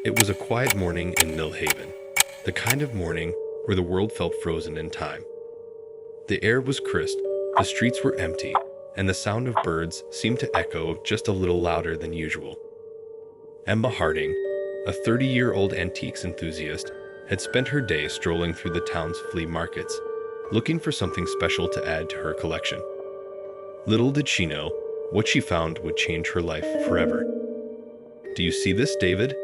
It was a quiet morning in Mill Haven, the kind of morning where the world felt frozen in time. The air was crisp, the streets were empty, and the sound of birds seemed to echo just a little louder than usual. Emma Harding, a 30-year-old antiques enthusiast, had spent her day strolling through the town's flea markets, looking for something special to add to her collection. Little did she know, what she found would change her life forever. "Do you see this, David?"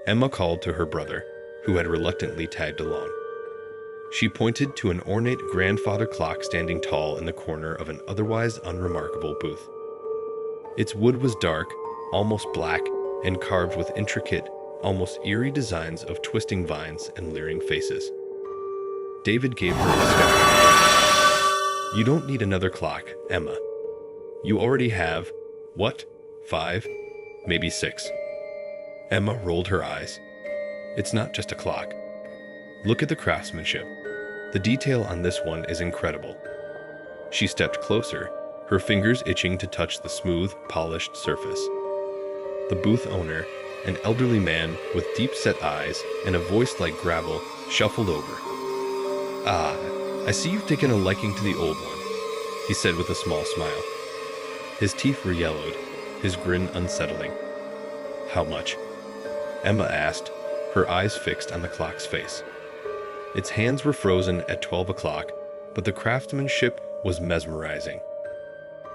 Emma called to her brother, who had reluctantly tagged along. She pointed to an ornate grandfather clock standing tall in the corner of an otherwise unremarkable booth. Its wood was dark, almost black, and carved with intricate, almost eerie designs of twisting vines and leering faces. David gave her a step. "You don't need another clock, Emma. You already have, what, 5, maybe 6. Emma rolled her eyes. "It's not just a clock. Look at the craftsmanship. The detail on this one is incredible." She stepped closer, her fingers itching to touch the smooth, polished surface. The booth owner, an elderly man with deep-set eyes and a voice like gravel, shuffled over. "Ah, I see you've taken a liking to the old one," he said with a small smile. His teeth were yellowed, his grin unsettling. "How much?" Emma asked, her eyes fixed on the clock's face. Its hands were frozen at 12 o'clock, but the craftsmanship was mesmerizing.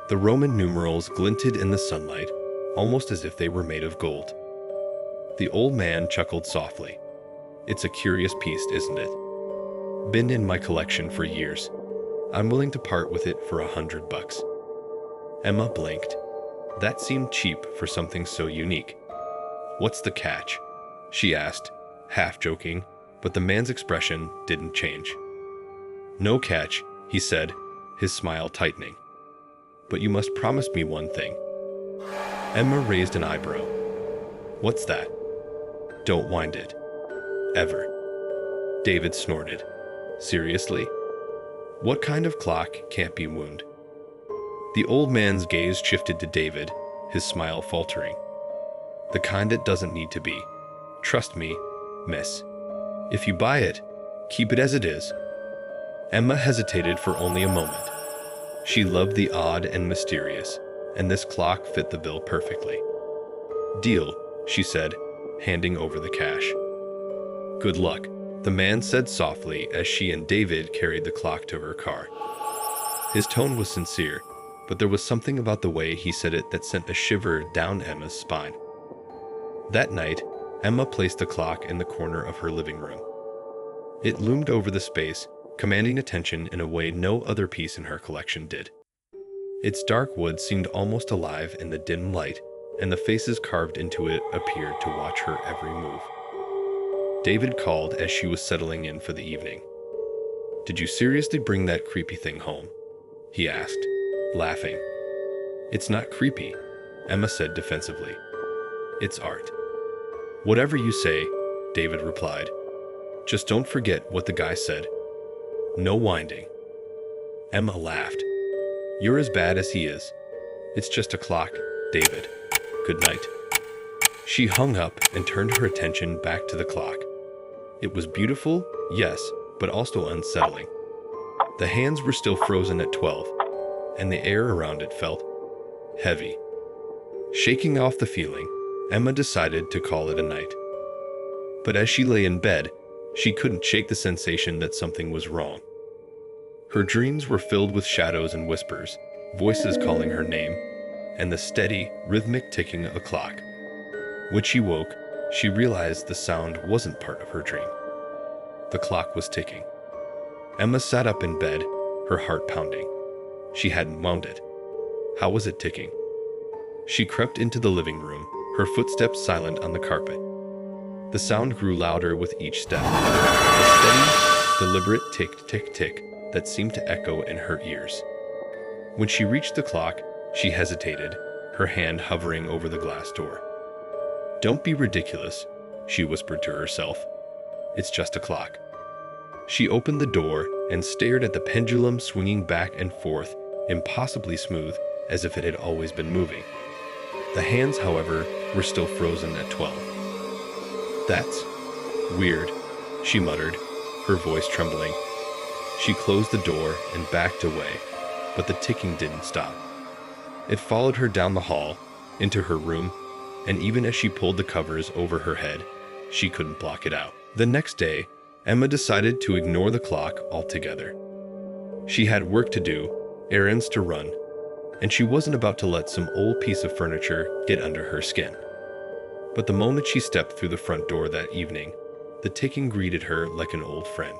The Roman numerals glinted in the sunlight, almost as if they were made of gold. The old man chuckled softly. "It's a curious piece, isn't it? Been in my collection for years. I'm willing to part with it for $100. Emma blinked. That seemed cheap for something so unique. "What's the catch?" she asked, half joking, but the man's expression didn't change. "No catch," he said, his smile tightening. "But you must promise me one thing." Emma raised an eyebrow. "What's that?" "Don't wind it. Ever." David snorted. "Seriously? What kind of clock can't be wound?" The old man's gaze shifted to David, his smile faltering. "The kind that doesn't need to be. Trust me, miss. If you buy it, keep it as it is." Emma hesitated for only a moment. She loved the odd and mysterious, and this clock fit the bill perfectly. "Deal," she said, handing over the cash. "Good luck," the man said softly as she and David carried the clock to her car. His tone was sincere, but there was something about the way he said it that sent a shiver down Emma's spine. That night, Emma placed the clock in the corner of her living room. It loomed over the space, commanding attention in a way no other piece in her collection did. Its dark wood seemed almost alive in the dim light, and the faces carved into it appeared to watch her every move. David called as she was settling in for the evening. "Did you seriously bring that creepy thing home?" he asked, laughing. "It's not creepy," Emma said defensively. "It's art." "Whatever you say," David replied. "Just don't forget what the guy said. No winding." Emma laughed. "You're as bad as he is. It's just a clock, David. Good night." She hung up and turned her attention back to the clock. It was beautiful, yes, but also unsettling. The hands were still frozen at 12, and the air around it felt heavy. Shaking off the feeling, Emma decided to call it a night. But as she lay in bed, she couldn't shake the sensation that something was wrong. Her dreams were filled with shadows and whispers, voices calling her name, and the steady, rhythmic ticking of a clock. When she woke, she realized the sound wasn't part of her dream. The clock was ticking. Emma sat up in bed, her heart pounding. She hadn't wound it. How was it ticking? She crept into the living room, her footsteps silent on the carpet. The sound grew louder with each step, a steady, deliberate tick-tick-tick that seemed to echo in her ears. When she reached the clock, she hesitated, her hand hovering over the glass door. "Don't be ridiculous," she whispered to herself. "It's just a clock." She opened the door and stared at the pendulum swinging back and forth, impossibly smooth, as if it had always been moving. The hands, however, were still frozen at 12. That's weird, she muttered, her voice trembling. She closed the door and backed away, but the ticking didn't stop. It followed her down the hall, into her room, and even as she pulled the covers over her head, she couldn't block it out. The next day, Emma decided to ignore the clock altogether. She had work to do, errands to run, and she wasn't about to let some old piece of furniture get under her skin. But the moment she stepped through the front door that evening, the ticking greeted her like an old friend.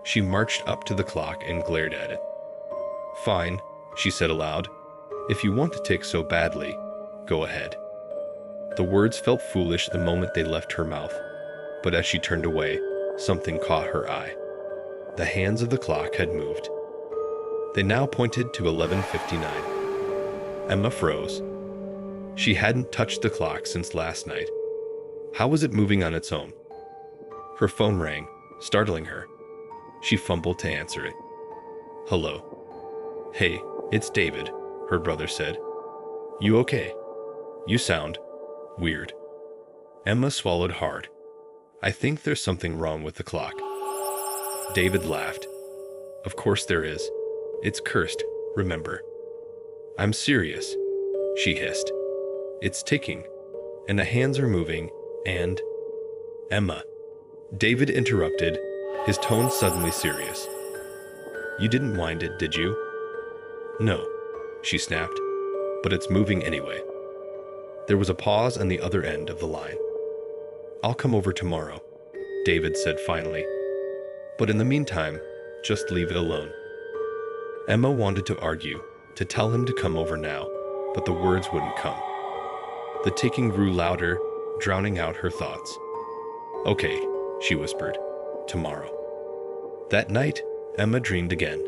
She marched up to the clock and glared at it. "Fine," she said aloud. "If you want to tick so badly, go ahead." The words felt foolish the moment they left her mouth, but as she turned away, something caught her eye. The hands of the clock had moved. They now pointed to 11:59. Emma froze. She hadn't touched the clock since last night. How was it moving on its own? Her phone rang, startling her. She fumbled to answer it. "Hello." "Hey, it's David," her brother said. "You okay? You sound weird." Emma swallowed hard. "I think there's something wrong with the clock." David laughed. "Of course there is. It's cursed, remember." "I'm serious," she hissed. "It's ticking, and the hands are moving, and—" "Emma," David interrupted, his tone suddenly serious. "You didn't wind it, did you?" "No," she snapped, "but it's moving anyway." There was a pause on the other end of the line. "I'll come over tomorrow," David said finally. "But in the meantime, just leave it alone." Emma wanted to argue, to tell him to come over now, but the words wouldn't come. The ticking grew louder, drowning out her thoughts. "Okay," she whispered, "tomorrow." That night, Emma dreamed again.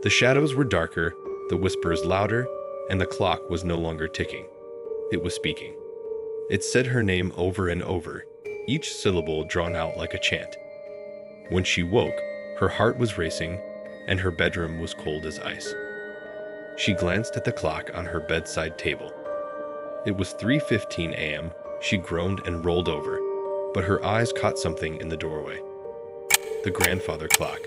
The shadows were darker, the whispers louder, and the clock was no longer ticking. It was speaking. It said her name over and over, each syllable drawn out like a chant. When she woke, her heart was racing, and her bedroom was cold as ice. She glanced at the clock on her bedside table. It was 3:15 a.m. She groaned and rolled over, but her eyes caught something in the doorway. The grandfather clock.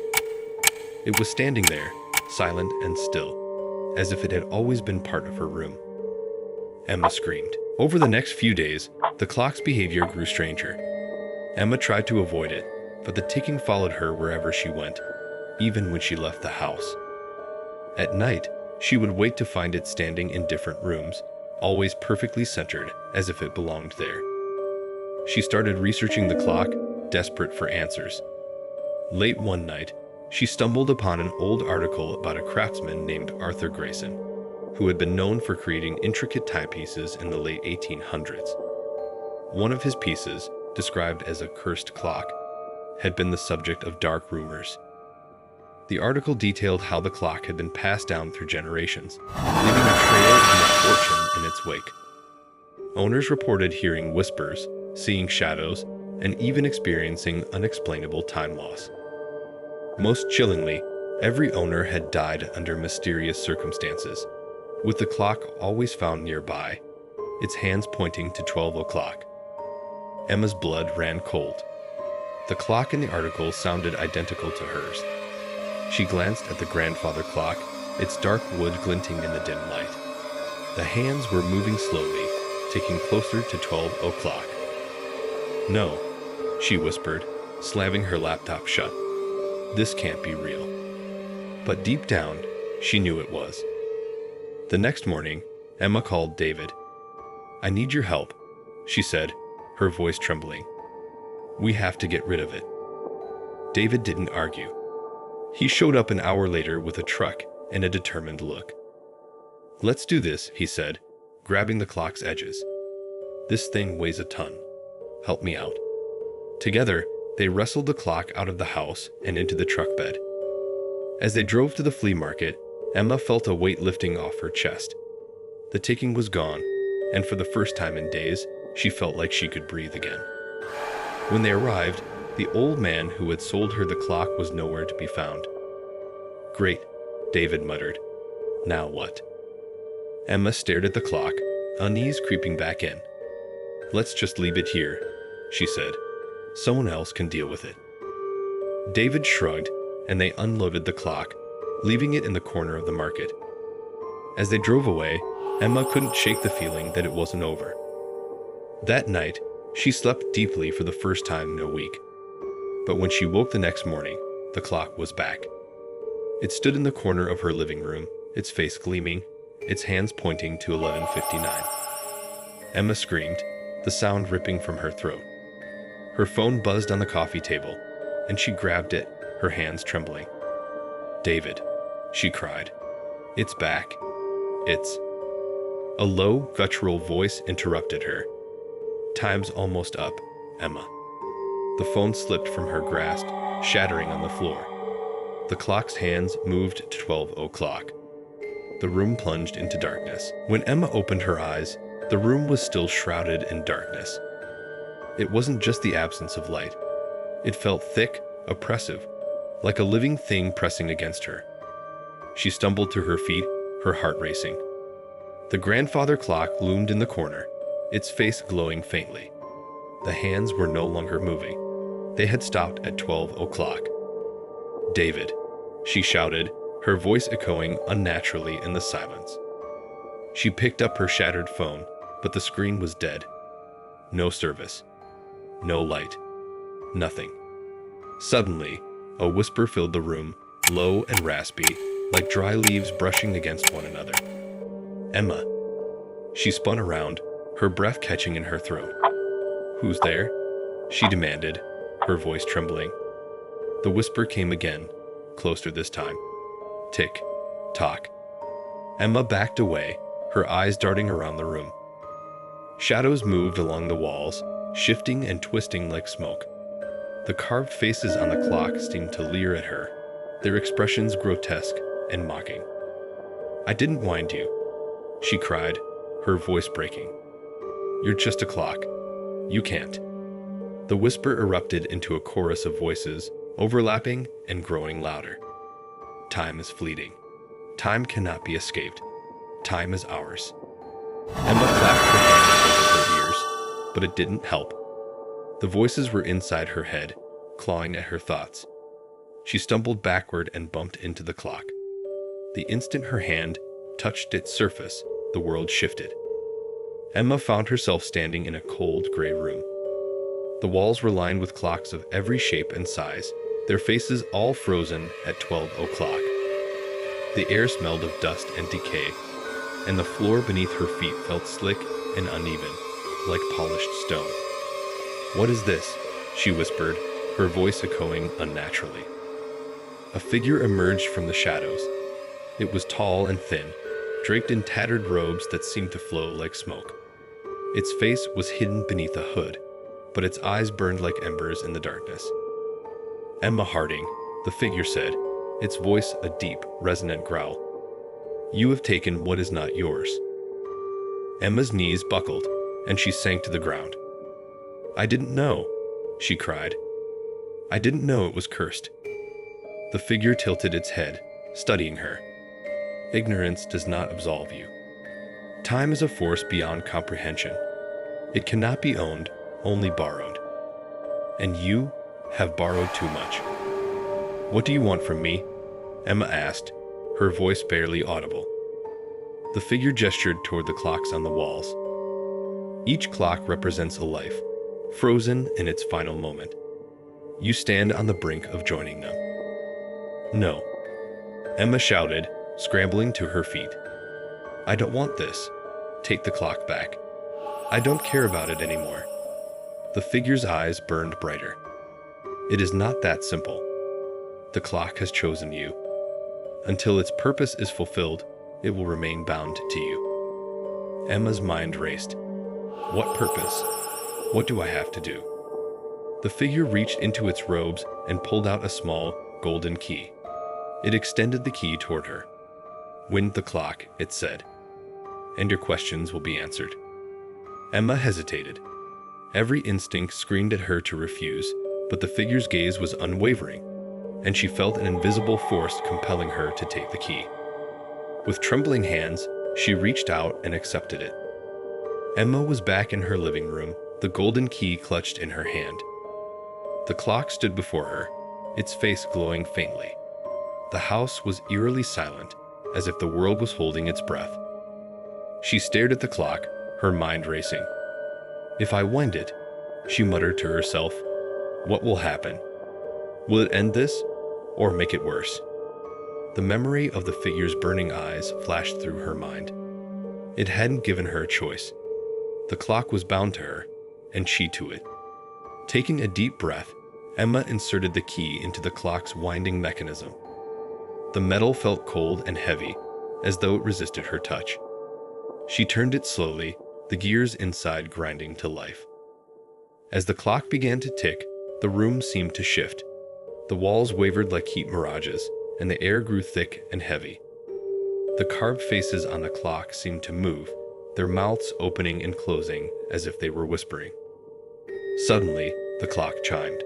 It was standing there, silent and still, as if it had always been part of her room. Emma screamed. Over the next few days, the clock's behavior grew stranger. Emma tried to avoid it, but the ticking followed her wherever she went, even when she left the house. At night, she would wait to find it standing in different rooms, always perfectly centered, as if it belonged there. She started researching the clock, desperate for answers. Late one night, she stumbled upon an old article about a craftsman named Elias Grayson, who had been known for creating intricate timepieces in the late 1800s. One of his pieces, described as a cursed clock, had been the subject of dark rumors. The article detailed how the clock had been passed down through generations, leaving a trail of misfortune in its wake. Owners reported hearing whispers, seeing shadows, and even experiencing unexplainable time loss. Most chillingly, every owner had died under mysterious circumstances, with the clock always found nearby, its hands pointing to 12 o'clock. Emma's blood ran cold. The clock in the article sounded identical to hers. She glanced at the grandfather clock, its dark wood glinting in the dim light. The hands were moving slowly, ticking closer to 12 o'clock. "No," she whispered, slamming her laptop shut. "This can't be real." But deep down, she knew it was. The next morning, Emma called David. "I need your help," she said, her voice trembling. "We have to get rid of it." David didn't argue. He showed up an hour later with a truck and a determined look. "Let's do this," he said, grabbing the clock's edges. "This thing weighs a ton. Help me out." Together, they wrestled the clock out of the house and into the truck bed. As they drove to the flea market, Emma felt a weight lifting off her chest. The ticking was gone, and for the first time in days, she felt like she could breathe again. When they arrived, the old man who had sold her the clock was nowhere to be found. "Great," David muttered. "Now what?" Emma stared at the clock, unease creeping back in. "Let's just leave it here," she said. "Someone else can deal with it." David shrugged, and they unloaded the clock, leaving it in the corner of the market. As they drove away, Emma couldn't shake the feeling that it wasn't over. That night, she slept deeply for the first time in a week. But when she woke the next morning, the clock was back. It stood in the corner of her living room, its face gleaming, its hands pointing to 11:59. Emma screamed, the sound ripping from her throat. Her phone buzzed on the coffee table, and she grabbed it, her hands trembling. "David," she cried. "It's back. It's..." A low, guttural voice interrupted her. "Time's almost up, Emma." The phone slipped from her grasp, shattering on the floor. The clock's hands moved to 12 o'clock. The room plunged into darkness. When Emma opened her eyes, the room was still shrouded in darkness. It wasn't just the absence of light. It felt thick, oppressive, like a living thing pressing against her. She stumbled to her feet, her heart racing. The grandfather clock loomed in the corner, its face glowing faintly. The hands were no longer moving. They had stopped at 12 o'clock. "David," she shouted, her voice echoing unnaturally in the silence. She picked up her shattered phone, but the screen was dead. No service. No light. Nothing. Suddenly, a whisper filled the room, low and raspy, like dry leaves brushing against one another. "Emma." She spun around, her breath catching in her throat. "Who's there?" she demanded, her voice trembling. The whisper came again, closer this time. Tick, tock. Emma backed away, her eyes darting around the room. Shadows moved along the walls, shifting and twisting like smoke. The carved faces on the clock seemed to leer at her, their expressions grotesque and mocking. "I didn't wind you," she cried, her voice breaking. "You're just a clock. You can't." The whisper erupted into a chorus of voices, overlapping and growing louder. "Time is fleeting. Time cannot be escaped. Time is ours." Emma clapped her hands over her ears, but it didn't help. The voices were inside her head, clawing at her thoughts. She stumbled backward and bumped into the clock. The instant her hand touched its surface, the world shifted. Emma found herself standing in a cold, gray room. The walls were lined with clocks of every shape and size, their faces all frozen at 12 o'clock. The air smelled of dust and decay, and the floor beneath her feet felt slick and uneven, like polished stone. "What is this?" she whispered, her voice echoing unnaturally. A figure emerged from the shadows. It was tall and thin, draped in tattered robes that seemed to flow like smoke. Its face was hidden beneath a hood, but its eyes burned like embers in the darkness. "Emma Harding," the figure said, its voice a deep, resonant growl. "You have taken what is not yours." Emma's knees buckled, and she sank to the ground. "I didn't know," she cried. "I didn't know it was cursed." The figure tilted its head, studying her. "Ignorance does not absolve you. Time is a force beyond comprehension. It cannot be owned, only borrowed. And you have borrowed too much." "What do you want from me?" Emma asked, her voice barely audible. The figure gestured toward the clocks on the walls. Each clock represents a life, frozen in its final moment. You stand on the brink of joining them. "No," Emma shouted, scrambling to her feet. "I don't want this. Take the clock back. I don't care about it anymore." The figure's eyes burned brighter. "It is not that simple. The clock has chosen you. Until its purpose is fulfilled, it will remain bound to you." Emma's mind raced. What purpose? What do I have to do? The figure reached into its robes and pulled out a small, golden key. It extended the key toward her. "Wind the clock," it said, "and your questions will be answered." Emma hesitated. Every instinct screamed at her to refuse, but the figure's gaze was unwavering, and she felt an invisible force compelling her to take the key. With trembling hands, she reached out and accepted it. Emma was back in her living room, the golden key clutched in her hand. The clock stood before her, its face glowing faintly. The house was eerily silent, as if the world was holding its breath. She stared at the clock, her mind racing. "If I wind it," she muttered to herself, "what will happen? Will it end this, or make it worse?" The memory of the figure's burning eyes flashed through her mind. It hadn't given her a choice. The clock was bound to her, and she to it. Taking a deep breath, Emma inserted the key into the clock's winding mechanism. The metal felt cold and heavy, as though it resisted her touch. She turned it slowly, the gears inside grinding to life. As the clock began to tick, the room seemed to shift. The walls wavered like heat mirages, and the air grew thick and heavy. The carved faces on the clock seemed to move, their mouths opening and closing as if they were whispering. Suddenly, the clock chimed.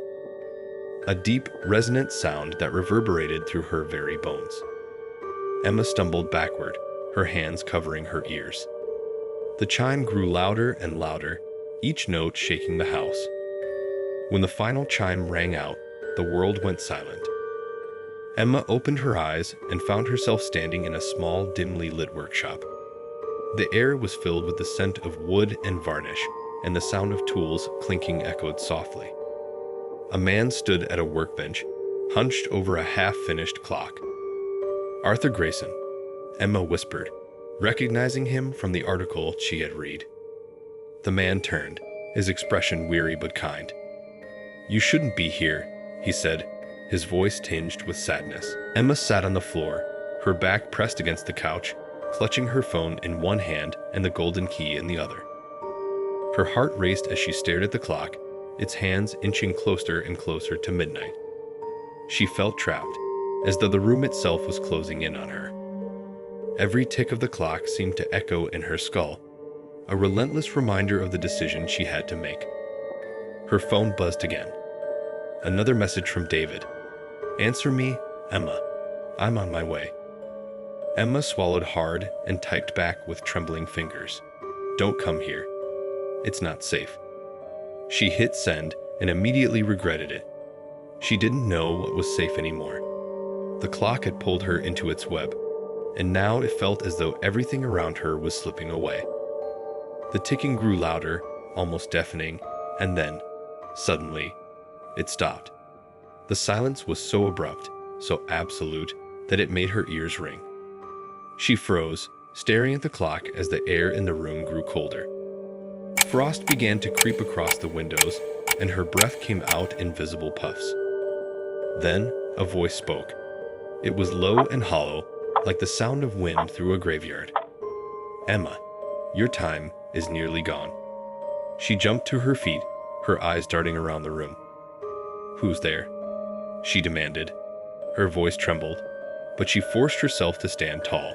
A deep, resonant sound that reverberated through her very bones. Emma stumbled backward, her hands covering her ears. The chime grew louder and louder, each note shaking the house. When the final chime rang out, the world went silent. Emma opened her eyes and found herself standing in a small, dimly lit workshop. The air was filled with the scent of wood and varnish, and the sound of tools clinking echoed softly. A man stood at a workbench, hunched over a half-finished clock. "Arthur Grayson," Emma whispered, recognizing him from the article she had read. The man turned, his expression weary but kind. "You shouldn't be here," he said, his voice tinged with sadness. Emma sat on the floor, her back pressed against the couch, clutching her phone in one hand and the golden key in the other. Her heart raced as she stared at the clock, its hands inching closer and closer to midnight. She felt trapped, as though the room itself was closing in on her. Every tick of the clock seemed to echo in her skull, a relentless reminder of the decision she had to make. Her phone buzzed again. Another message from David. "Answer me, Emma. I'm on my way." Emma swallowed hard and typed back with trembling fingers. "Don't come here. It's not safe." She hit send and immediately regretted it. She didn't know what was safe anymore. The clock had pulled her into its web, and now it felt as though everything around her was slipping away. The ticking grew louder, almost deafening, and then, suddenly, it stopped. The silence was so abrupt, so absolute, that it made her ears ring. She froze, staring at the clock as the air in the room grew colder. Frost began to creep across the windows, and her breath came out in visible puffs. Then, a voice spoke. It was low and hollow, like the sound of wind through a graveyard. "Emma, your time is nearly gone." She jumped to her feet, her eyes darting around the room. "Who's there?" she demanded. Her voice trembled, but she forced herself to stand tall.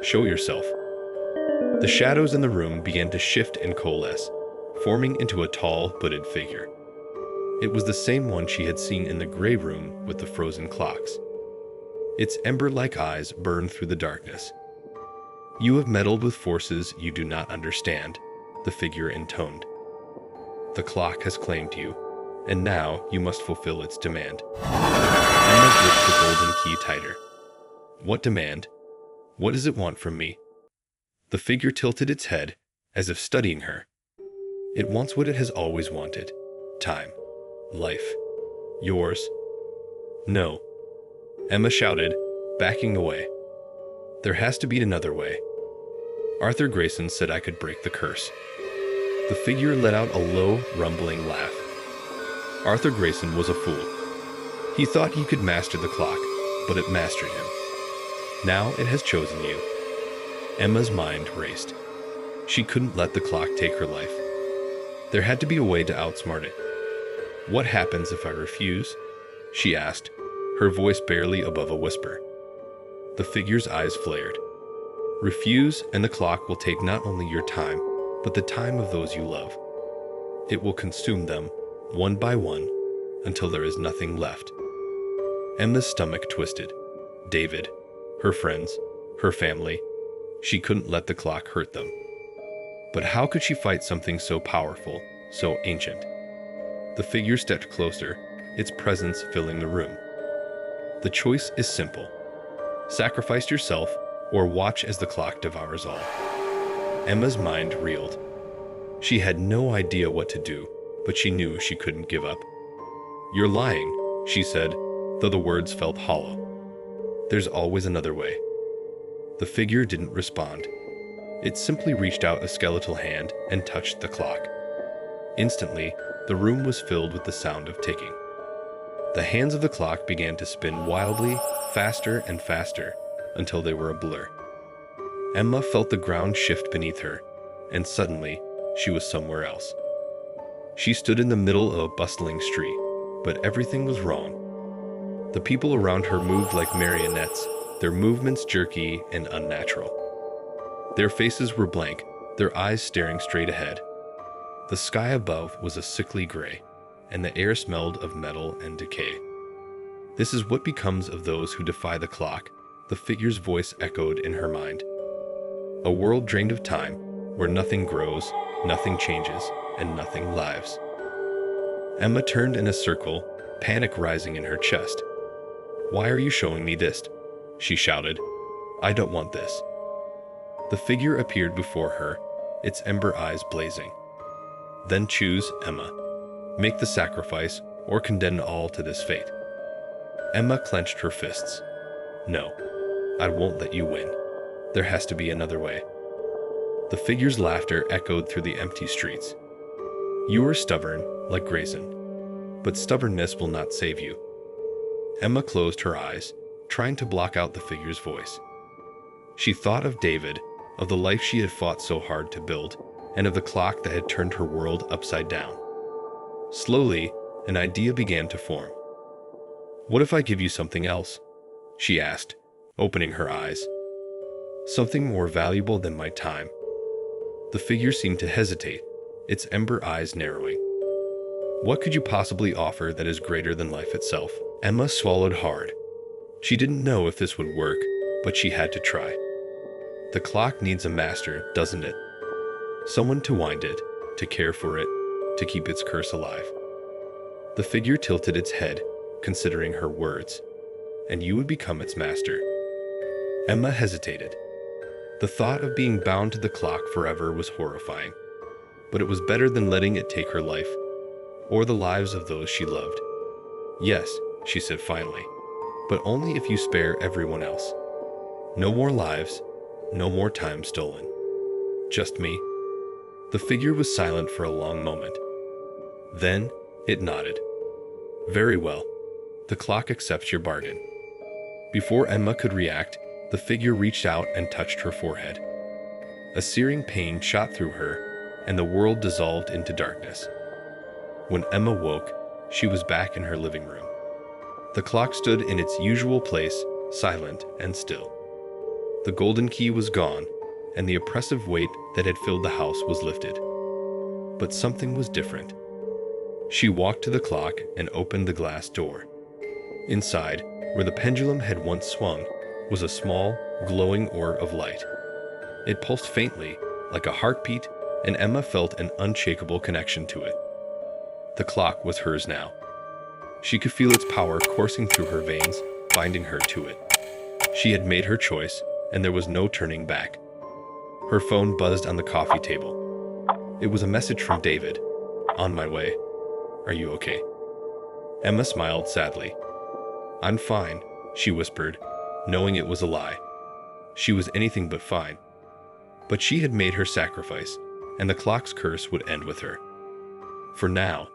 "Show yourself." The shadows in the room began to shift and coalesce, forming into a tall, hooded figure. It was the same one she had seen in the gray room with the frozen clocks. Its ember-like eyes burned through the darkness. "You have meddled with forces you do not understand," the figure intoned. "The clock has claimed you, and now you must fulfill its demand." Emma gripped the golden key tighter. "What demand? What does it want from me?" The figure tilted its head, as if studying her. "It wants what it has always wanted. Time. Life. Yours." "No," Emma shouted, backing away. "There has to be another way. Arthur Grayson said I could break the curse." The figure let out a low, rumbling laugh. Arthur Grayson was a fool. He thought he could master the clock, but it mastered him. Now it has chosen you. Emma's mind raced. She couldn't let the clock take her life. There had to be a way to outsmart it. "What happens if I refuse?" she asked, her voice barely above a whisper. The figure's eyes flared. "Refuse, and the clock will take not only your time, but the time of those you love. It will consume them, one by one, until there is nothing left." Emma's stomach twisted. David, her friends, her family. She couldn't let the clock hurt them. But how could she fight something so powerful, so ancient. The figure stepped closer, its presence filling the room. The choice is simple. Sacrifice yourself or watch as the clock devours all. Emma's mind reeled. She had no idea what to do, but she knew she couldn't give up. "You're lying," she said, though the words felt hollow. "There's always another way." The figure didn't respond. It simply reached out a skeletal hand and touched the clock. Instantly, the room was filled with the sound of ticking. The hands of the clock began to spin wildly, faster and faster, until they were a blur. Emma felt the ground shift beneath her, and suddenly, she was somewhere else. She stood in the middle of a bustling street, but everything was wrong. The people around her moved like marionettes, their movements jerky and unnatural. Their faces were blank, their eyes staring straight ahead. The sky above was a sickly gray, and the air smelled of metal and decay. "This is what becomes of those who defy the clock," the figure's voice echoed in her mind. "A world drained of time, where nothing grows, nothing changes, and nothing lives." Emma turned in a circle, panic rising in her chest. "Why are you showing me this?" she shouted. "I don't want this." The figure appeared before her, its ember eyes blazing. "Then choose, Emma. Make the sacrifice, or condemn all to this fate." Emma clenched her fists. "No, I won't let you win. There has to be another way." The figure's laughter echoed through the empty streets. "You are stubborn, like Grayson. But stubbornness will not save you." Emma closed her eyes, trying to block out the figure's voice. She thought of David, of the life she had fought so hard to build, and of the clock that had turned her world upside down. Slowly, an idea began to form. "What if I give you something else?" she asked, opening her eyes. "Something more valuable than my time." The figure seemed to hesitate, its ember eyes narrowing. "What could you possibly offer that is greater than life itself?" Emma swallowed hard. She didn't know if this would work, but she had to try. "The clock needs a master, doesn't it? Someone to wind it, to care for it, to keep its curse alive." The figure tilted its head, considering her words. "And you would become its master." Emma hesitated. The thought of being bound to the clock forever was horrifying, but it was better than letting it take her life, or the lives of those she loved. "Yes," she said finally, "but only if you spare everyone else. No more lives, no more time stolen. Just me." The figure was silent for a long moment. Then, it nodded. "Very well. The clock accepts your bargain." Before Emma could react, the figure reached out and touched her forehead. A searing pain shot through her, and the world dissolved into darkness. When Emma woke, she was back in her living room. The clock stood in its usual place, silent and still. The golden key was gone, and the oppressive weight that had filled the house was lifted. But something was different. She walked to the clock and opened the glass door. Inside, where the pendulum had once swung, was a small, glowing orb of light. It pulsed faintly, like a heartbeat, and Emma felt an unshakable connection to it. The clock was hers now. She could feel its power coursing through her veins, binding her to it. She had made her choice, and there was no turning back. Her phone buzzed on the coffee table. It was a message from David. "On my way. Are you okay?" Emma smiled sadly. "I'm fine," she whispered, knowing it was a lie. She was anything but fine. But she had made her sacrifice, and the clock's curse would end with her. For now,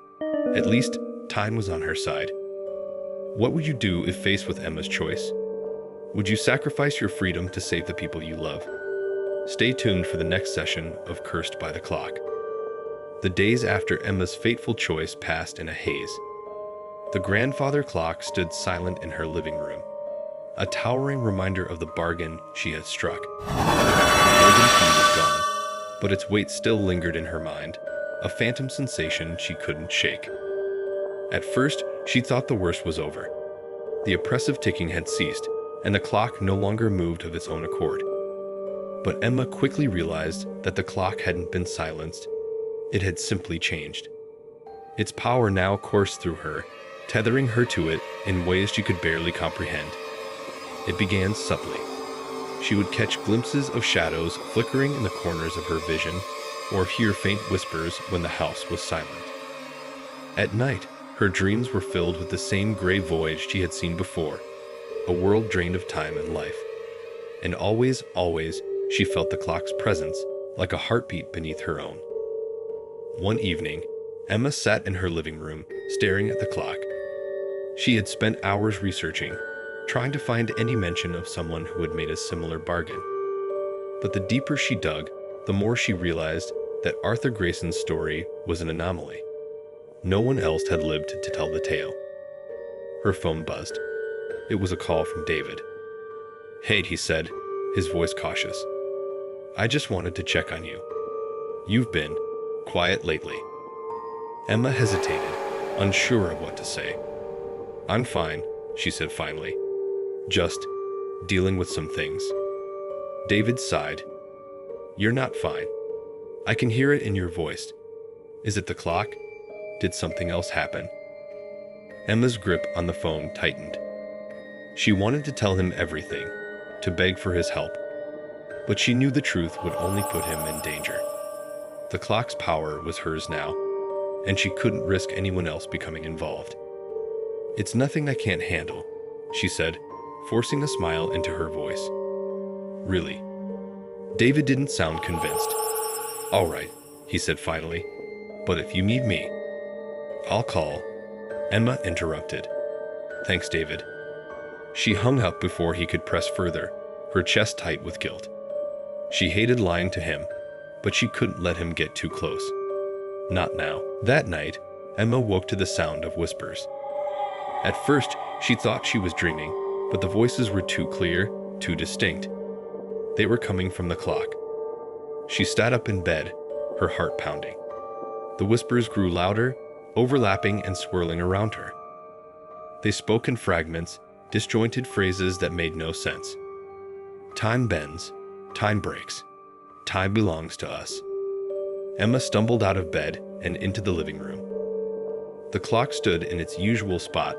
at least, time was on her side. What would you do if faced with Emma's choice? Would you sacrifice your freedom to save the people you love? Stay tuned for the next session of Cursed by the Clock. The days after Emma's fateful choice passed in a haze. The grandfather clock stood silent in her living room, a towering reminder of the bargain she had struck. The golden key was gone, but its weight still lingered in her mind, a phantom sensation she couldn't shake. At first, she thought the worst was over. The oppressive ticking had ceased, and the clock no longer moved of its own accord. But Emma quickly realized that the clock hadn't been silenced. It had simply changed. Its power now coursed through her, tethering her to it in ways she could barely comprehend. It began subtly. She would catch glimpses of shadows flickering in the corners of her vision, or hear faint whispers when the house was silent. At night, her dreams were filled with the same gray void she had seen before, a world drained of time and life. And always, she felt the clock's presence, like a heartbeat beneath her own. One evening, Emma sat in her living room, staring at the clock. She had spent hours researching, trying to find any mention of someone who had made a similar bargain. But the deeper she dug, the more she realized that Arthur Grayson's story was an anomaly. No one else had lived to tell the tale. Her phone buzzed. It was a call from David. "Hey," he said, his voice cautious. "I just wanted to check on you. You've been quiet lately." Emma hesitated, unsure of what to say. "I'm fine," she said finally. "Just dealing with some things." David sighed. "You're not fine. I can hear it in your voice. Is it the clock? Did something else happen?" Emma's grip on the phone tightened. She wanted to tell him everything, to beg for his help, but she knew the truth would only put him in danger. The clock's power was hers now, and she couldn't risk anyone else becoming involved. "It's nothing I can't handle," she said, forcing a smile into her voice. "Really?" David didn't sound convinced. "All right," he said finally, "but if you need me, I'll call." Emma interrupted. "Thanks, David." She hung up before he could press further, her chest tight with guilt. She hated lying to him, but she couldn't let him get too close. Not now. That night, Emma woke to the sound of whispers. At first, she thought she was dreaming, but the voices were too clear, too distinct. They were coming from the clock. She sat up in bed, her heart pounding. The whispers grew louder, overlapping and swirling around her. They spoke in fragments, disjointed phrases that made no sense. "Time bends, time breaks, time belongs to us." Emma stumbled out of bed and into the living room. The clock stood in its usual spot,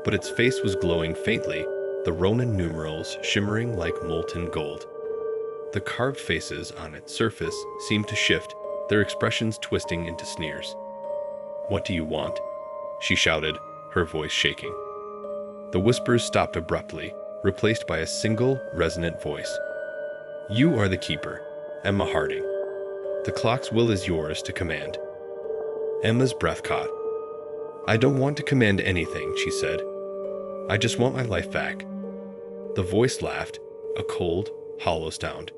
but its face was glowing faintly, the Roman numerals shimmering like molten gold. The carved faces on its surface seemed to shift, their expressions twisting into sneers. "What do you want?" she shouted, her voice shaking. The whispers stopped abruptly, replaced by a single, resonant voice. "You are the keeper, Emma Harding. The clock's will is yours to command." Emma's breath caught. "I don't want to command anything," she said. "I just want my life back." The voice laughed, a cold, hollow sound.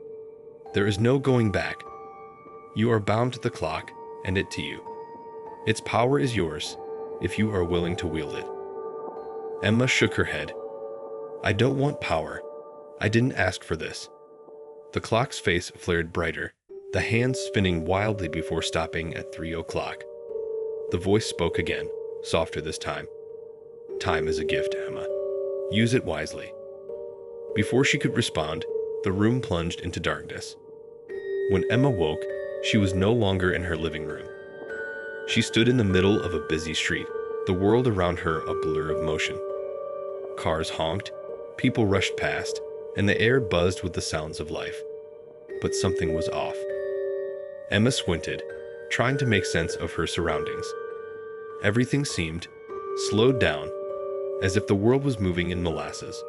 "There is no going back. You are bound to the clock, and it to you. Its power is yours, if you are willing to wield it." Emma shook her head. "I don't want power. I didn't ask for this." The clock's face flared brighter, the hands spinning wildly before stopping at 3 o'clock. The voice spoke again, softer this time. "Time is a gift, Emma. Use it wisely." Before she could respond, the room plunged into darkness. When Emma woke, she was no longer in her living room. She stood in the middle of a busy street, the world around her a blur of motion. Cars honked, people rushed past, and the air buzzed with the sounds of life. But something was off. Emma squinted, trying to make sense of her surroundings. Everything seemed slowed down, as if the world was moving in molasses.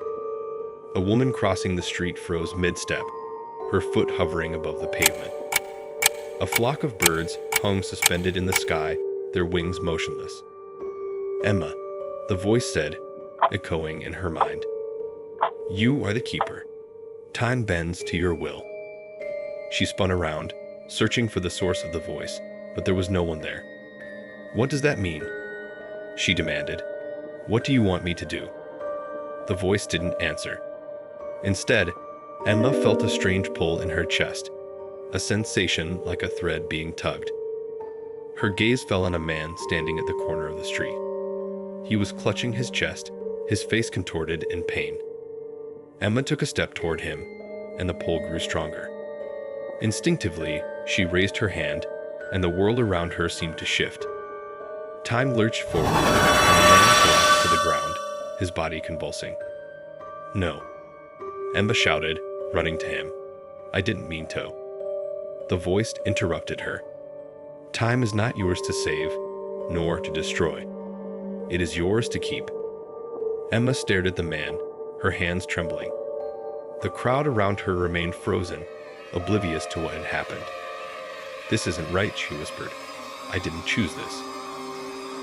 A woman crossing the street froze mid-step, her foot hovering above the pavement. A flock of birds hung suspended in the sky, their wings motionless. "Emma," the voice said, echoing in her mind. "You are the keeper. Time bends to your will." She spun around, searching for the source of the voice, but there was no one there. "What does that mean?" she demanded. "What do you want me to do?" The voice didn't answer. Instead, Emma felt a strange pull in her chest, a sensation like a thread being tugged. Her gaze fell on a man standing at the corner of the street. He was clutching his chest, his face contorted in pain. Emma took a step toward him, and the pull grew stronger. Instinctively, she raised her hand, and the world around her seemed to shift. Time lurched forward, and the man collapsed to the ground, his body convulsing. "No," Emma shouted, running to him. "I didn't mean to." The voice interrupted her. "Time is not yours to save, nor to destroy. It is yours to keep." Emma stared at the man, her hands trembling. The crowd around her remained frozen, oblivious to what had happened. "This isn't right," she whispered. "I didn't choose this."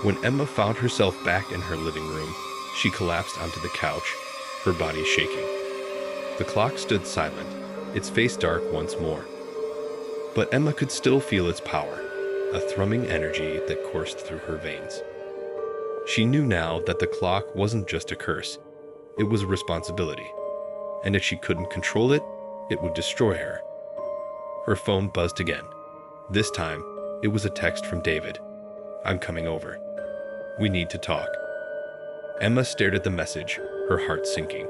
When Emma found herself back in her living room, she collapsed onto the couch, her body shaking. The clock stood silent, its face dark once more. But Emma could still feel its power, a thrumming energy that coursed through her veins. She knew now that the clock wasn't just a curse, it was a responsibility. And if she couldn't control it, it would destroy her. Her phone buzzed again. This time, it was a text from David. "I'm coming over. We need to talk." Emma stared at the message, her heart sinking.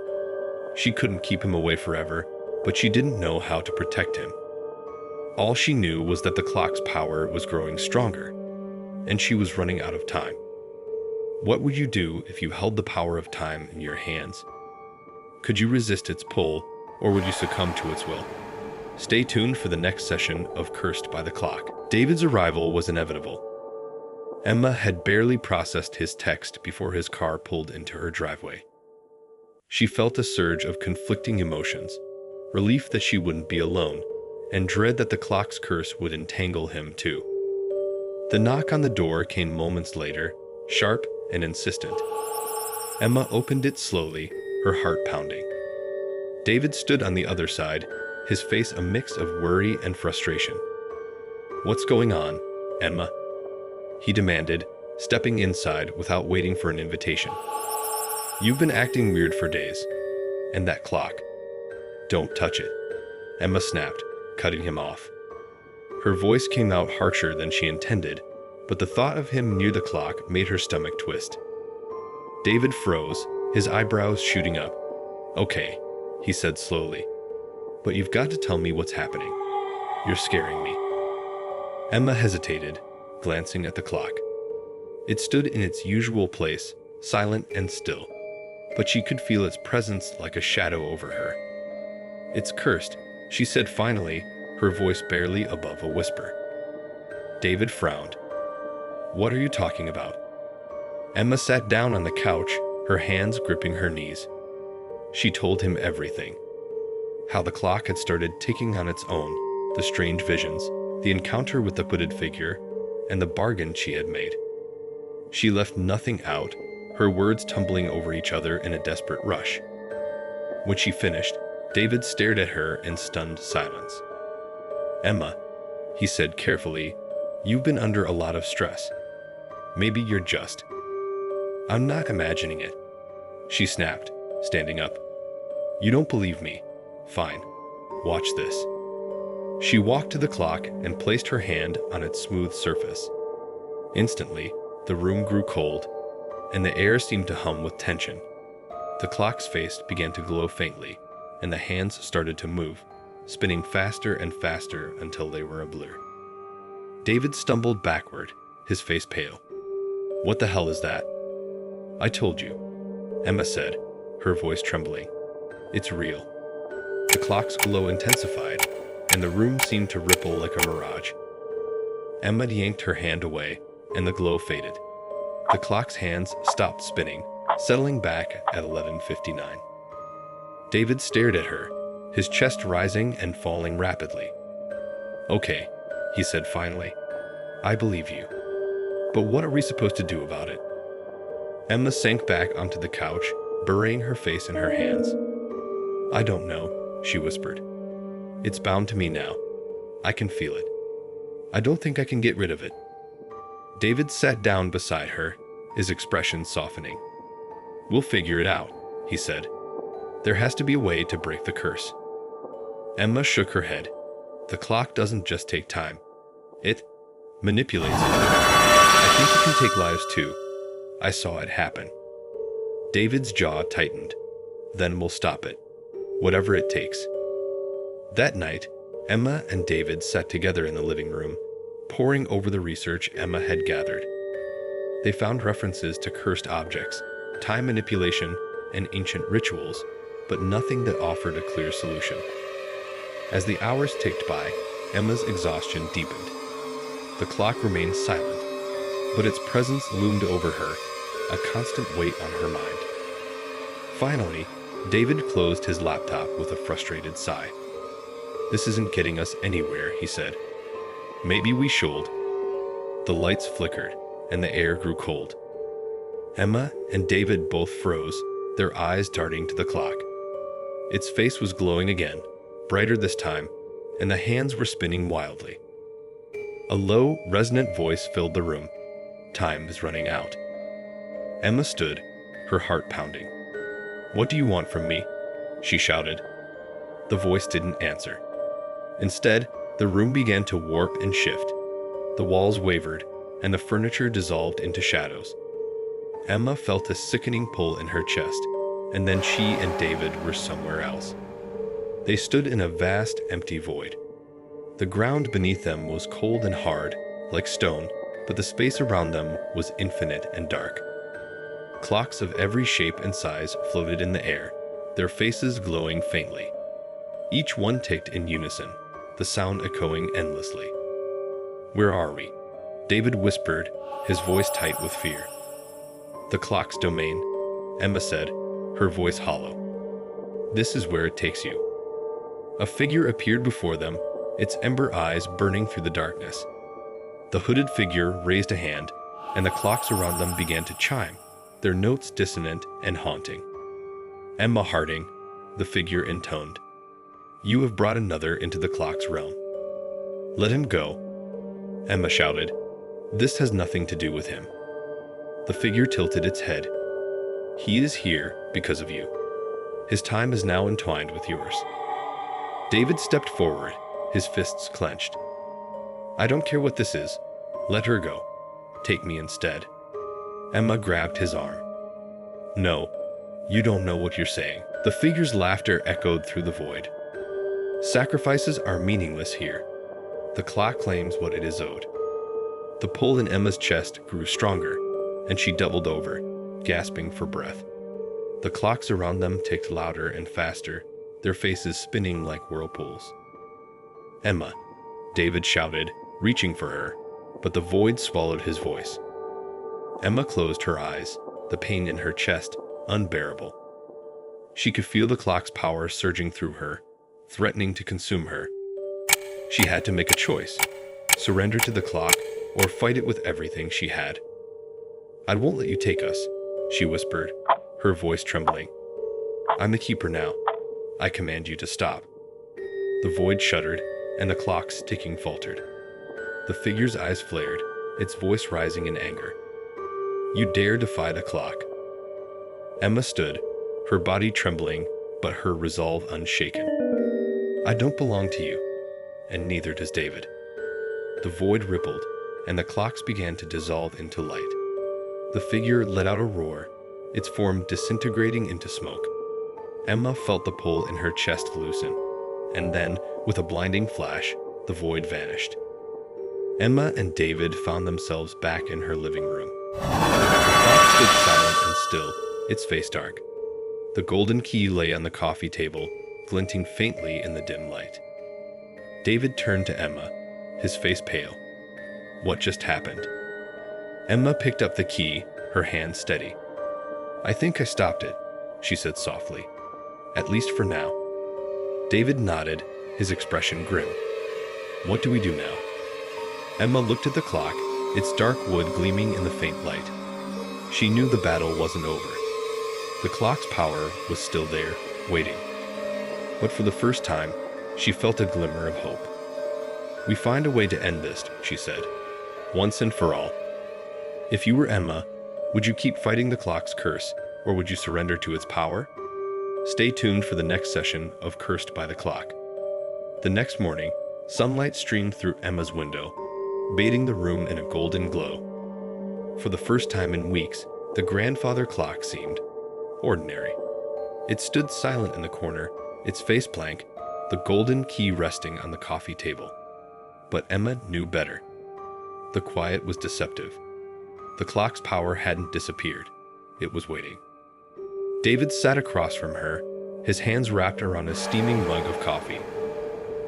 She couldn't keep him away forever, but she didn't know how to protect him. All she knew was that the clock's power was growing stronger, and she was running out of time. What would you do if you held the power of time in your hands? Could you resist its pull, or would you succumb to its will? Stay tuned for the next session of Cursed by the Clock. David's arrival was inevitable. Emma had barely processed his text before his car pulled into her driveway. She felt a surge of conflicting emotions, relief that she wouldn't be alone, and dread that the clock's curse would entangle him too. The knock on the door came moments later, sharp and insistent. Emma opened it slowly, her heart pounding. David stood on the other side, his face a mix of worry and frustration. "What's going on, Emma?" he demanded, stepping inside without waiting for an invitation. "You've been acting weird for days. And that clock. Don't touch it," Emma snapped, cutting him off. Her voice came out harsher than she intended, but the thought of him near the clock made her stomach twist. David froze, his eyebrows shooting up. "Okay," he said slowly. "But you've got to tell me what's happening. You're scaring me." Emma hesitated, glancing at the clock. It stood in its usual place, silent and still, but she could feel its presence like a shadow over her. "It's cursed," she said finally, her voice barely above a whisper. David frowned. "What are you talking about?" Emma sat down on the couch, her hands gripping her knees. She told him everything. How the clock had started ticking on its own, the strange visions, the encounter with the hooded figure, and the bargain she had made. She left nothing out, her words tumbling over each other in a desperate rush. When she finished, David stared at her in stunned silence. "Emma," he said carefully, "you've been under a lot of stress. Maybe you're just—" "I'm not imagining it," she snapped, standing up. "You don't believe me? Fine. Watch this." She walked to the clock and placed her hand on its smooth surface. Instantly, the room grew cold, and the air seemed to hum with tension. The clock's face began to glow faintly, and the hands started to move, spinning faster and faster until they were a blur. David stumbled backward, his face pale. "What the hell is that?" "I told you," Emma said, her voice trembling. "It's real." The clock's glow intensified, and the room seemed to ripple like a mirage. Emma yanked her hand away, and the glow faded. The clock's hands stopped spinning, settling back at 11:59. David stared at her, his chest rising and falling rapidly. "Okay," he said finally. "I believe you. But what are we supposed to do about it?" Emma sank back onto the couch, burying her face in her hands. "I don't know," she whispered. "It's bound to me now. I can feel it. I don't think I can get rid of it." David sat down beside her, his expression softening. "We'll figure it out," he said. "There has to be a way to break the curse." Emma shook her head. "The clock doesn't just take time. It manipulates it. I think it can take lives too. I saw it happen." David's jaw tightened. "Then we'll stop it. Whatever it takes." That night, Emma and David sat together in the living room, poring over the research Emma had gathered. They found references to cursed objects, time manipulation, and ancient rituals, but nothing that offered a clear solution. As the hours ticked by, Emma's exhaustion deepened. The clock remained silent, but its presence loomed over her, a constant weight on her mind. Finally, David closed his laptop with a frustrated sigh. "This isn't getting us anywhere," he said. "Maybe we should." The lights flickered, and the air grew cold. Emma and David both froze, their eyes darting to the clock. Its face was glowing again, brighter this time, and the hands were spinning wildly. A low, resonant voice filled the room. "Time is running out." Emma stood, her heart pounding. "What do you want from me?" she shouted. The voice didn't answer. Instead, the room began to warp and shift. The walls wavered, and the furniture dissolved into shadows. Emma felt a sickening pull in her chest, and then she and David were somewhere else. They stood in a vast, empty void. The ground beneath them was cold and hard, like stone, but the space around them was infinite and dark. Clocks of every shape and size floated in the air, their faces glowing faintly. Each one ticked in unison, the sound echoing endlessly. "Where are we?" David whispered, his voice tight with fear. "The clock's domain," Emma said, her voice hollow. "This is where it takes you." A figure appeared before them, its ember eyes burning through the darkness. The hooded figure raised a hand, and the clocks around them began to chime, their notes dissonant and haunting. "Emma Harding," the figure intoned, "you have brought another into the clock's realm." "Let him go," Emma shouted. "This has nothing to do with him." The figure tilted its head. "He is here because of you. His time is now entwined with yours." David stepped forward, his fists clenched. "I don't care what this is. Let her go. Take me instead." Emma grabbed his arm. "No, you don't know what you're saying." The figure's laughter echoed through the void. "Sacrifices are meaningless here. The clock claims what it is owed." The pull in Emma's chest grew stronger, and she doubled over, gasping for breath. The clocks around them ticked louder and faster, their faces spinning like whirlpools. "Emma," David shouted, reaching for her, but the void swallowed his voice. Emma closed her eyes, the pain in her chest unbearable. She could feel the clock's power surging through her, threatening to consume her. She had to make a choice: surrender to the clock or fight it with everything she had. "I won't let you take us," she whispered, her voice trembling. "I'm the keeper now. I command you to stop." The void shuddered, and the clock's ticking faltered. The figure's eyes flared, its voice rising in anger. "You dare defy the clock?" Emma stood, her body trembling, but her resolve unshaken. "I don't belong to you, and neither does David." The void rippled, and the clocks began to dissolve into light. The figure let out a roar, its form disintegrating into smoke. Emma felt the pull in her chest loosen, and then, with a blinding flash, the void vanished. Emma and David found themselves back in her living room. The clock stood silent and still, its face dark. The golden key lay on the coffee table, glinting faintly in the dim light. David turned to Emma, his face pale. "What just happened?" Emma picked up the key, her hand steady. "I think I stopped it," she said softly. "At least for now." David nodded, his expression grim. "What do we do now?" Emma looked at the clock, its dark wood gleaming in the faint light. She knew the battle wasn't over. The clock's power was still there, waiting. But for the first time, she felt a glimmer of hope. "We find a way to end this," she said, "once and for all." If you were Emma, would you keep fighting the clock's curse, or would you surrender to its power? Stay tuned for the next session of Cursed by the Clock. The next morning, sunlight streamed through Emma's window, bathing the room in a golden glow. For the first time in weeks, the grandfather clock seemed ordinary. It stood silent in the corner, its face blank, the golden key resting on the coffee table. But Emma knew better. The quiet was deceptive. The clock's power hadn't disappeared. It was waiting. David sat across from her, his hands wrapped around a steaming mug of coffee.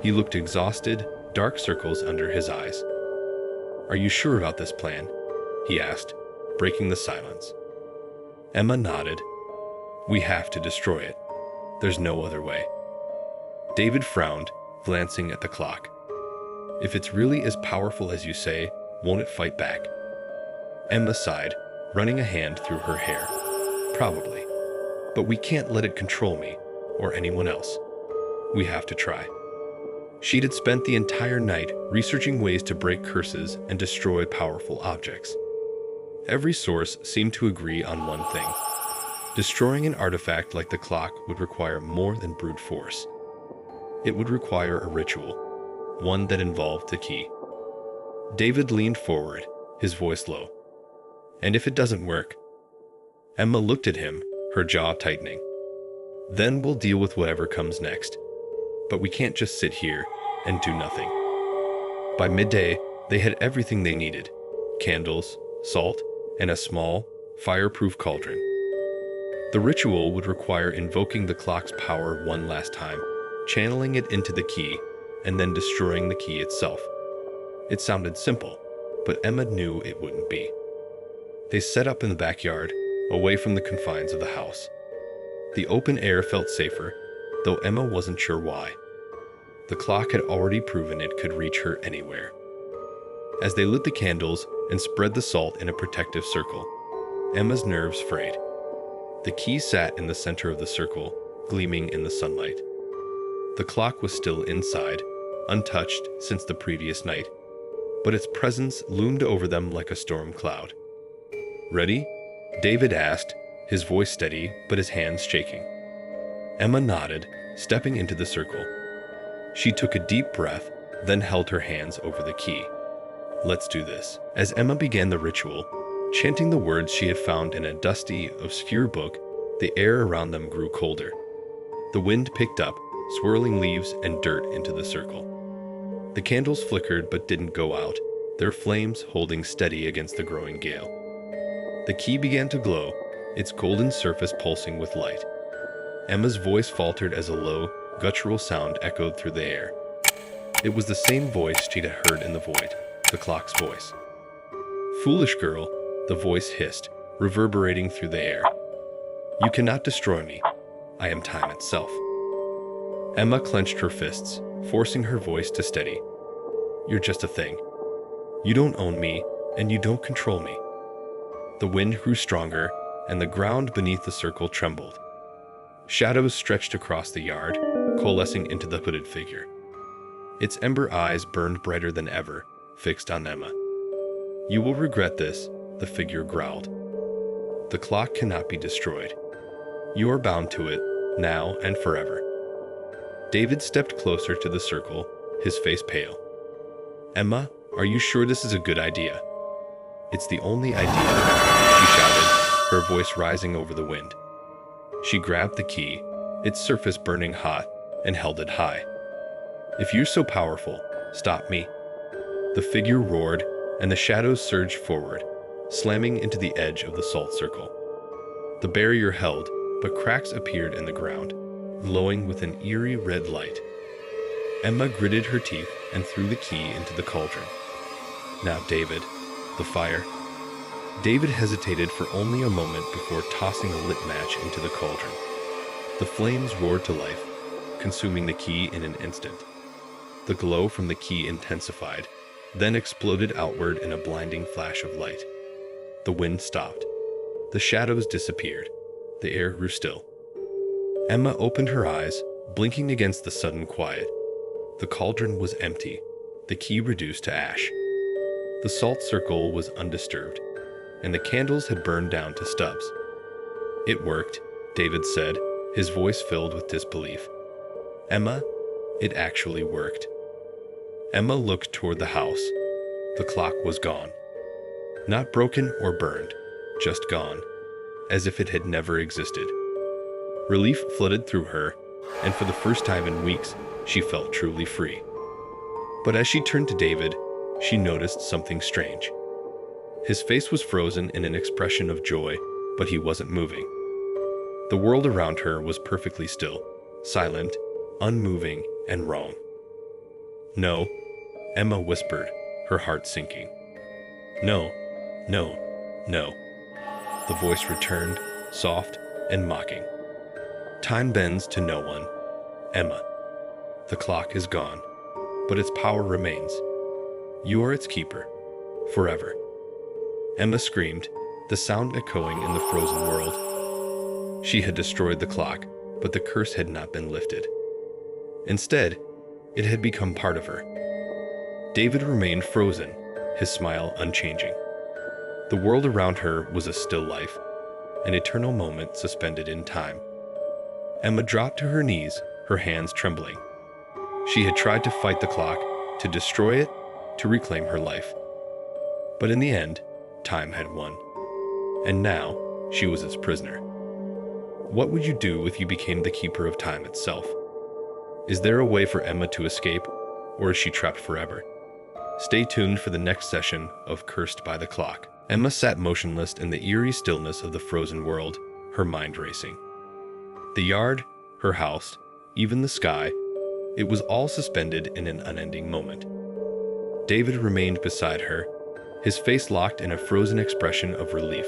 He looked exhausted, dark circles under his eyes. "Are you sure about this plan?" he asked, breaking the silence. Emma nodded. "We have to destroy it. There's no other way." David frowned, glancing at the clock. "If it's really as powerful as you say, won't it fight back?" Emma sighed, running a hand through her hair. "Probably. But we can't let it control me, or anyone else. We have to try." She'd had spent the entire night researching ways to break curses and destroy powerful objects. Every source seemed to agree on one thing. Destroying an artifact like the clock would require more than brute force. It would require a ritual, one that involved the key. David leaned forward, his voice low. "And if it doesn't work?" Emma looked at him, her jaw tightening. "Then we'll deal with whatever comes next. But we can't just sit here and do nothing." By midday, they had everything they needed: candles, salt, and a small, fireproof cauldron. The ritual would require invoking the clock's power one last time, channeling it into the key, and then destroying the key itself. It sounded simple, but Emma knew it wouldn't be. They set up in the backyard, away from the confines of the house. The open air felt safer, though Emma wasn't sure why. The clock had already proven it could reach her anywhere. As they lit the candles and spread the salt in a protective circle, Emma's nerves frayed. The key sat in the center of the circle, gleaming in the sunlight. The clock was still inside, untouched since the previous night, but its presence loomed over them like a storm cloud. "Ready?" David asked, his voice steady but his hands shaking. Emma nodded, stepping into the circle. She took a deep breath, then held her hands over the key. "Let's do this." As Emma began the ritual, chanting the words she had found in a dusty, obscure book, the air around them grew colder. The wind picked up, swirling leaves and dirt into the circle. The candles flickered but didn't go out, their flames holding steady against the growing gale. The key began to glow, its golden surface pulsing with light. Emma's voice faltered as a low, guttural sound echoed through the air. It was the same voice she'd heard in the void, the clock's voice. "Foolish girl," the voice hissed, reverberating through the air. "You cannot destroy me. I am time itself." Emma clenched her fists, forcing her voice to steady. "You're just a thing. You don't own me, and you don't control me." The wind grew stronger, and the ground beneath the circle trembled. Shadows stretched across the yard, coalescing into the hooded figure. Its ember eyes burned brighter than ever, fixed on Emma. "You will regret this," the figure growled. "The clock cannot be destroyed. You are bound to it, now and forever." David stepped closer to the circle, his face pale. "Emma, are you sure this is a good idea?" "It's the only idea," she shouted, her voice rising over the wind. She grabbed the key, its surface burning hot, and held it high. "If you're so powerful, stop me." The figure roared, and the shadows surged forward, slamming into the edge of the salt circle. The barrier held, but cracks appeared in the ground, glowing with an eerie red light. Emma gritted her teeth and threw the key into the cauldron. "Now, David, the fire." David hesitated for only a moment before tossing a lit match into the cauldron. The flames roared to life, consuming the key in an instant. The glow from the key intensified, then exploded outward in a blinding flash of light. The wind stopped. The shadows disappeared. The air grew still. Emma opened her eyes, blinking against the sudden quiet. The cauldron was empty, the key reduced to ash. The salt circle was undisturbed, and the candles had burned down to stubs. "It worked," David said, his voice filled with disbelief. "Emma, it actually worked." Emma looked toward the house. The clock was gone. Not broken or burned, just gone, as if it had never existed. Relief flooded through her, and for the first time in weeks, she felt truly free. But as she turned to David, she noticed something strange. His face was frozen in an expression of joy, but he wasn't moving. The world around her was perfectly still, silent, unmoving, and wrong. "No," Emma whispered, her heart sinking. "No, no, no." The voice returned, soft and mocking. "Time bends to no one, Emma. The clock is gone, but its power remains. You are its keeper, forever." Emma screamed, the sound echoing in the frozen world. She had destroyed the clock, but the curse had not been lifted. Instead, it had become part of her. David remained frozen, his smile unchanging. The world around her was a still life, an eternal moment suspended in time. Emma dropped to her knees, her hands trembling. She had tried to fight the clock, to destroy it, to reclaim her life. But in the end, time had won. And now, she was its prisoner. What would you do if you became the keeper of time itself? Is there a way for Emma to escape, or is she trapped forever? Stay tuned for the next session of Cursed by the Clock. Emma sat motionless in the eerie stillness of the frozen world, her mind racing. The yard, her house, even the sky, it was all suspended in an unending moment. David remained beside her, his face locked in a frozen expression of relief.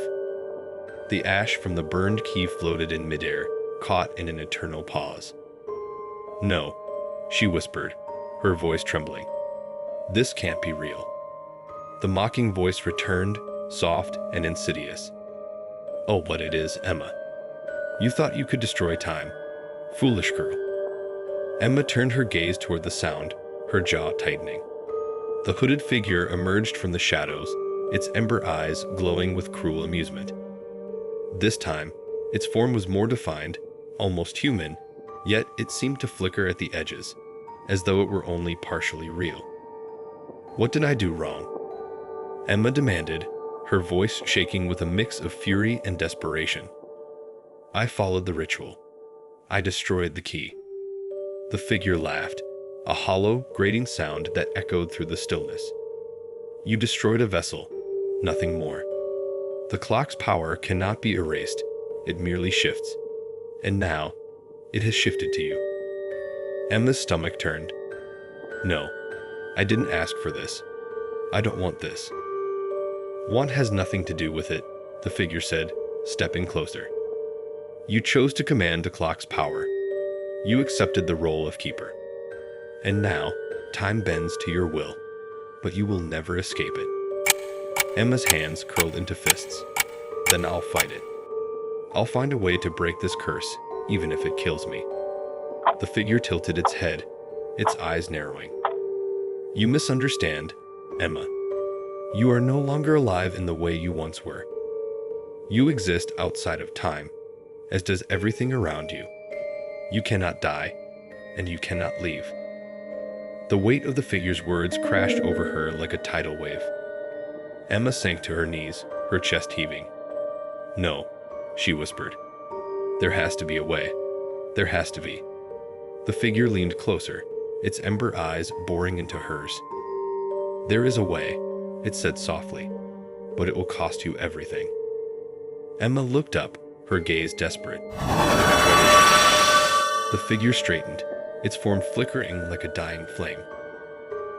The ash from the burned key floated in midair, caught in an eternal pause. "No," she whispered, her voice trembling. "This can't be real." The mocking voice returned, soft and insidious. "Oh, but it is, Emma. You thought you could destroy time. Foolish girl." Emma turned her gaze toward the sound, her jaw tightening. The hooded figure emerged from the shadows, its ember eyes glowing with cruel amusement. This time, its form was more defined, almost human, yet it seemed to flicker at the edges, as though it were only partially real. "What did I do wrong?" Emma demanded, her voice shaking with a mix of fury and desperation. "I followed the ritual. I destroyed the key." The figure laughed, a hollow, grating sound that echoed through the stillness. "You destroyed a vessel, nothing more. The clock's power cannot be erased, it merely shifts. And now, it has shifted to you." Emma's stomach turned. "No, I didn't ask for this. I don't want this." "Want has nothing to do with it," the figure said, stepping closer. "You chose to command the clock's power. You accepted the role of keeper. And now, time bends to your will, but you will never escape it." Emma's hands curled into fists. "Then I'll fight it. I'll find a way to break this curse, even if it kills me." The figure tilted its head, its eyes narrowing. "You misunderstand, Emma. You are no longer alive in the way you once were. You exist outside of time, as does everything around you. You cannot die, and you cannot leave." The weight of the figure's words crashed over her like a tidal wave. Emma sank to her knees, her chest heaving. "No," she whispered. "There has to be a way. There has to be." The figure leaned closer, its ember eyes boring into hers. "There is a way," it said softly, "but it will cost you everything." Emma looked up, her gaze desperate. The figure straightened, its form flickering like a dying flame.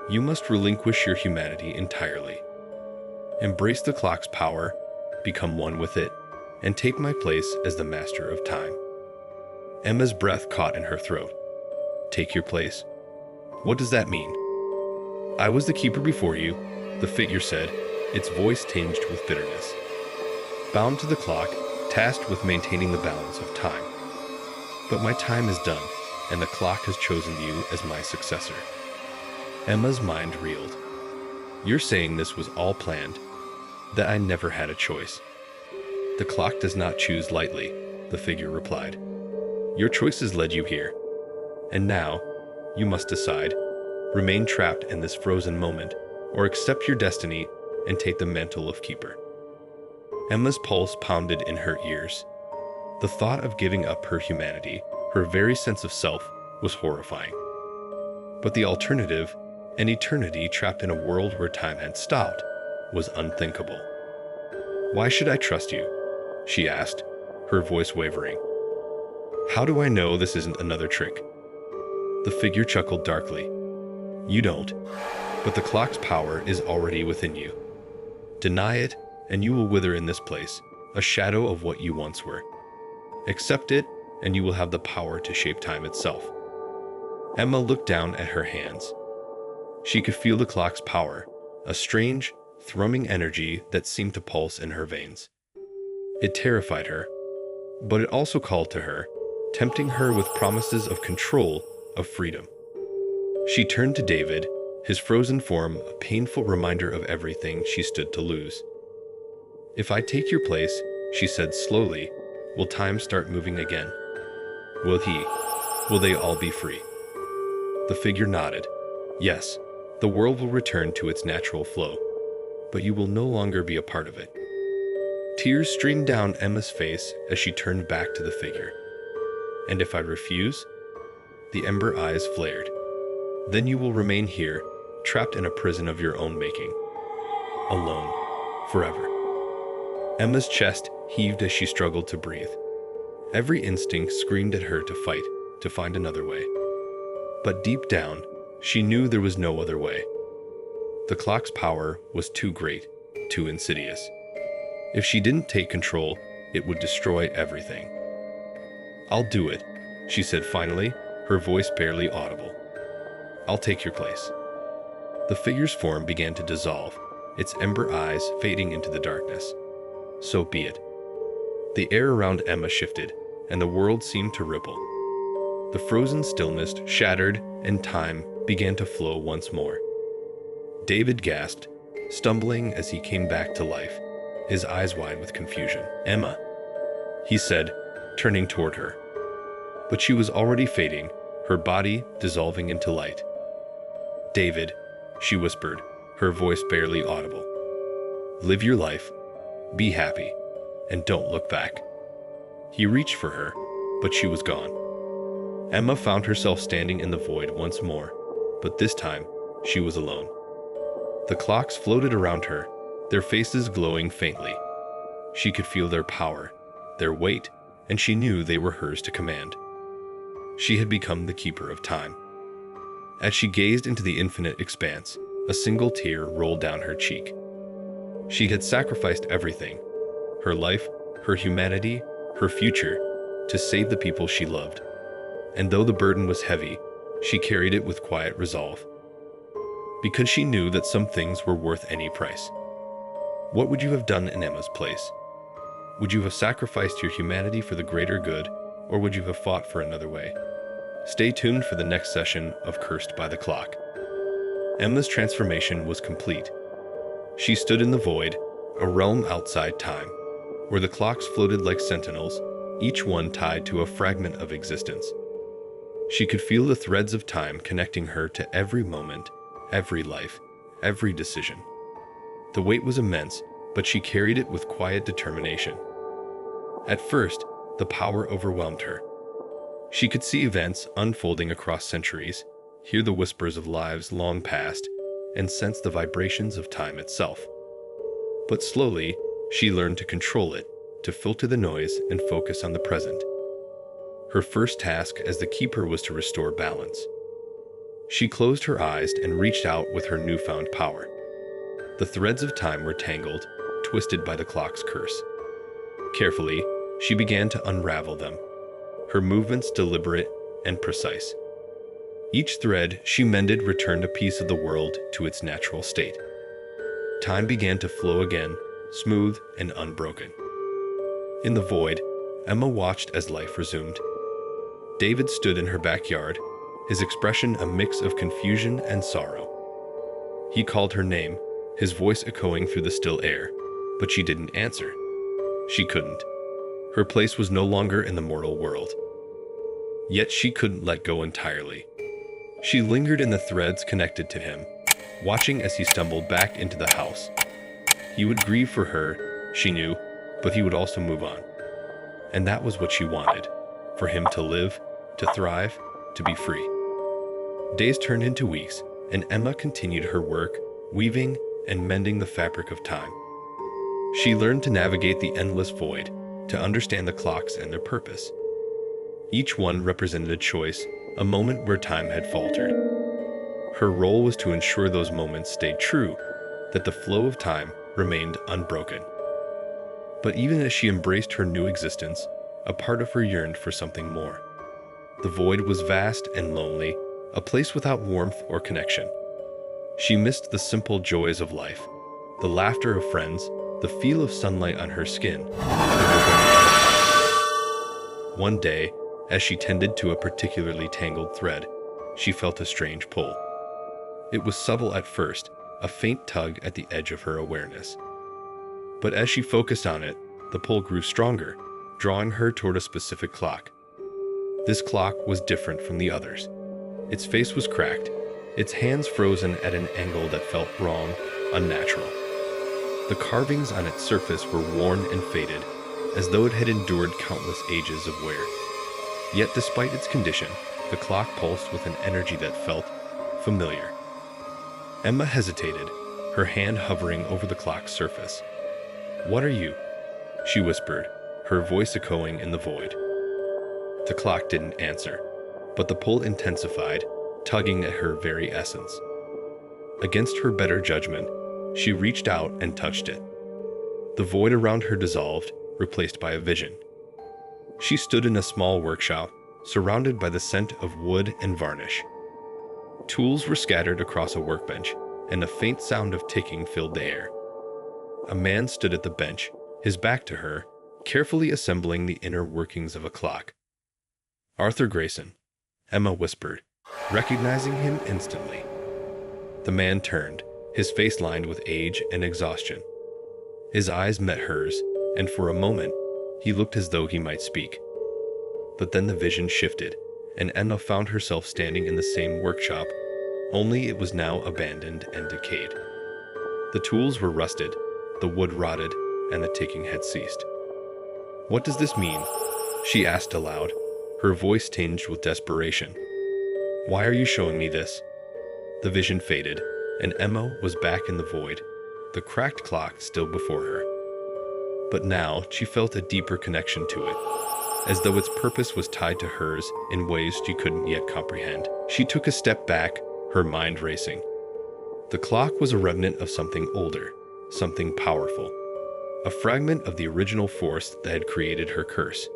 "You must relinquish your humanity entirely. Embrace the clock's power, become one with it, and take my place as the master of time." Emma's breath caught in her throat. "Take your place? What does that mean?" "I was the keeper before you," the figure said, its voice tinged with bitterness. "Bound to the clock, tasked with maintaining the balance of time. But my time is done, and the clock has chosen you as my successor." Emma's mind reeled. "You're saying this was all planned, that I never had a choice?" "The clock does not choose lightly," the figure replied. "Your choices led you here. And now, you must decide, remain trapped in this frozen moment, or accept your destiny and take the mantle of keeper." Emma's pulse pounded in her ears. The thought of giving up her humanity, her very sense of self, was horrifying. But the alternative, An eternity trapped in a world where time had stopped was unthinkable. "Why should I trust you?" she asked, her voice wavering. "How do I know this isn't another trick?" The figure chuckled darkly. "You don't, but the clock's power is already within you. Deny it, and you will wither in this place, a shadow of what you once were. Accept it, and you will have the power to shape time itself." Emma looked down at her hands. She could feel the clock's power, a strange, thrumming energy that seemed to pulse in her veins. It terrified her, but it also called to her, tempting her with promises of control, of freedom. She turned to David, his frozen form a painful reminder of everything she stood to lose. "If I take your place," she said slowly, "will time start moving again? Will they all be free?" The figure nodded. "Yes, the world will return to its natural flow, but you will no longer be a part of it." Tears streamed down Emma's face as she turned back to the figure. "And if I refuse?" The ember eyes flared. "Then you will remain here, trapped in a prison of your own making. Alone. Forever." Emma's chest heaved as she struggled to breathe. Every instinct screamed at her to fight, to find another way. But deep down, she knew there was no other way. The clock's power was too great, too insidious. If she didn't take control, it would destroy everything. "I'll do it," she said finally, her voice barely audible. "I'll take your place." The figure's form began to dissolve, its ember eyes fading into the darkness. "So be it." The air around Emma shifted, and the world seemed to ripple. The frozen stillness shattered, and time began to flow once more. David gasped, stumbling as he came back to life, his eyes wide with confusion. "Emma," he said, turning toward her. But she was already fading, her body dissolving into light. "David," she whispered, her voice barely audible. "Live your life, be happy, and don't look back." He reached for her, but she was gone. Emma found herself standing in the void once more, but this time she was alone. The clocks floated around her, their faces glowing faintly. She could feel their power, their weight, and she knew they were hers to command. She had become the keeper of time. As she gazed into the infinite expanse, a single tear rolled down her cheek. She had sacrificed everything, her life, her humanity, her future, to save the people she loved. And though the burden was heavy, she carried it with quiet resolve. Because she knew that some things were worth any price. What would you have done in Emma's place? Would you have sacrificed your humanity for the greater good, or would you have fought for another way? Stay tuned for the next session of Cursed by the Clock. Emma's transformation was complete. She stood in the void, a realm outside time, where the clocks floated like sentinels, each one tied to a fragment of existence. She could feel the threads of time connecting her to every moment, every life, every decision. The weight was immense, but she carried it with quiet determination. At first, the power overwhelmed her. She could see events unfolding across centuries, hear the whispers of lives long past, and sense the vibrations of time itself. But slowly, she learned to control it, to filter the noise and focus on the present. Her first task as the keeper was to restore balance. She closed her eyes and reached out with her newfound power. The threads of time were tangled, twisted by the clock's curse. Carefully, she began to unravel them, her movements deliberate and precise. Each thread she mended returned a piece of the world to its natural state. Time began to flow again, smooth and unbroken. In the void, Emma watched as life resumed. David stood in her backyard, his expression a mix of confusion and sorrow. He called her name, his voice echoing through the still air, but she didn't answer. She couldn't. Her place was no longer in the mortal world. Yet she couldn't let go entirely. She lingered in the threads connected to him, watching as he stumbled back into the house. He would grieve for her, she knew, but he would also move on. And that was what she wanted, for him to live, to thrive, to be free. Days turned into weeks, and Emma continued her work, weaving and mending the fabric of time. She learned to navigate the endless void, to understand the clocks and their purpose. Each one represented a choice, a moment where time had faltered. Her role was to ensure those moments stayed true, that the flow of time remained unbroken. But even as she embraced her new existence, a part of her yearned for something more. The void was vast and lonely, a place without warmth or connection. She missed the simple joys of life, the laughter of friends, the feel of sunlight on her skin. One day, as she tended to a particularly tangled thread, she felt a strange pull. It was subtle at first, a faint tug at the edge of her awareness. But as she focused on it, the pull grew stronger, drawing her toward a specific clock. This clock was different from the others. Its face was cracked, its hands frozen at an angle that felt wrong, unnatural. The carvings on its surface were worn and faded, as though it had endured countless ages of wear. Yet despite its condition, the clock pulsed with an energy that felt familiar. Emma hesitated, her hand hovering over the clock's surface. "What are you?" she whispered, her voice echoing in the void. The clock didn't answer, but the pull intensified, tugging at her very essence. Against her better judgment, she reached out and touched it. The void around her dissolved, replaced by a vision. She stood in a small workshop, surrounded by the scent of wood and varnish. Tools were scattered across a workbench, and a faint sound of ticking filled the air. A man stood at the bench, his back to her, carefully assembling the inner workings of a clock. "Arthur Grayson," Emma whispered, recognizing him instantly. The man turned, his face lined with age and exhaustion. His eyes met hers, and for a moment, he looked as though he might speak. But then the vision shifted, and Emma found herself standing in the same workshop, only it was now abandoned and decayed. The tools were rusted, the wood rotted, and the ticking had ceased. "What does this mean?" she asked aloud, her voice tinged with desperation. "Why are you showing me this?" The vision faded, and Emma was back in the void, the cracked clock still before her. But now she felt a deeper connection to it, as though its purpose was tied to hers in ways she couldn't yet comprehend. She took a step back, her mind racing. The clock was a remnant of something older, something powerful, a fragment of the original force that had created her curse.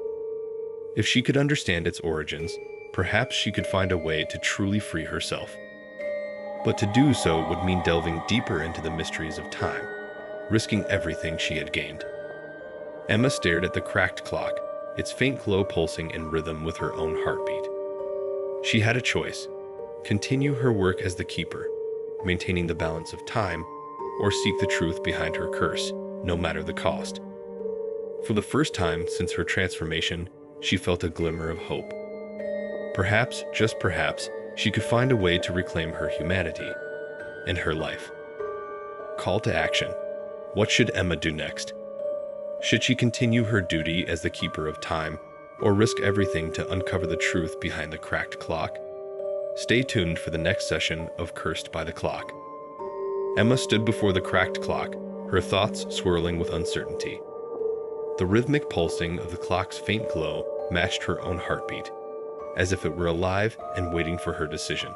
If she could understand its origins, perhaps she could find a way to truly free herself. But to do so would mean delving deeper into the mysteries of time, risking everything she had gained. Emma stared at the cracked clock, its faint glow pulsing in rhythm with her own heartbeat. She had a choice: continue her work as the keeper, maintaining the balance of time, or seek the truth behind her curse, no matter the cost. For the first time since her transformation, she felt a glimmer of hope. Perhaps, just perhaps, she could find a way to reclaim her humanity and her life. Call to action. What should Emma do next? Should she continue her duty as the keeper of time, or risk everything to uncover the truth behind the cracked clock? Stay tuned for the next session of Cursed by the Clock. Emma stood before the cracked clock, her thoughts swirling with uncertainty. The rhythmic pulsing of the clock's faint glow matched her own heartbeat, as if it were alive and waiting for her decision.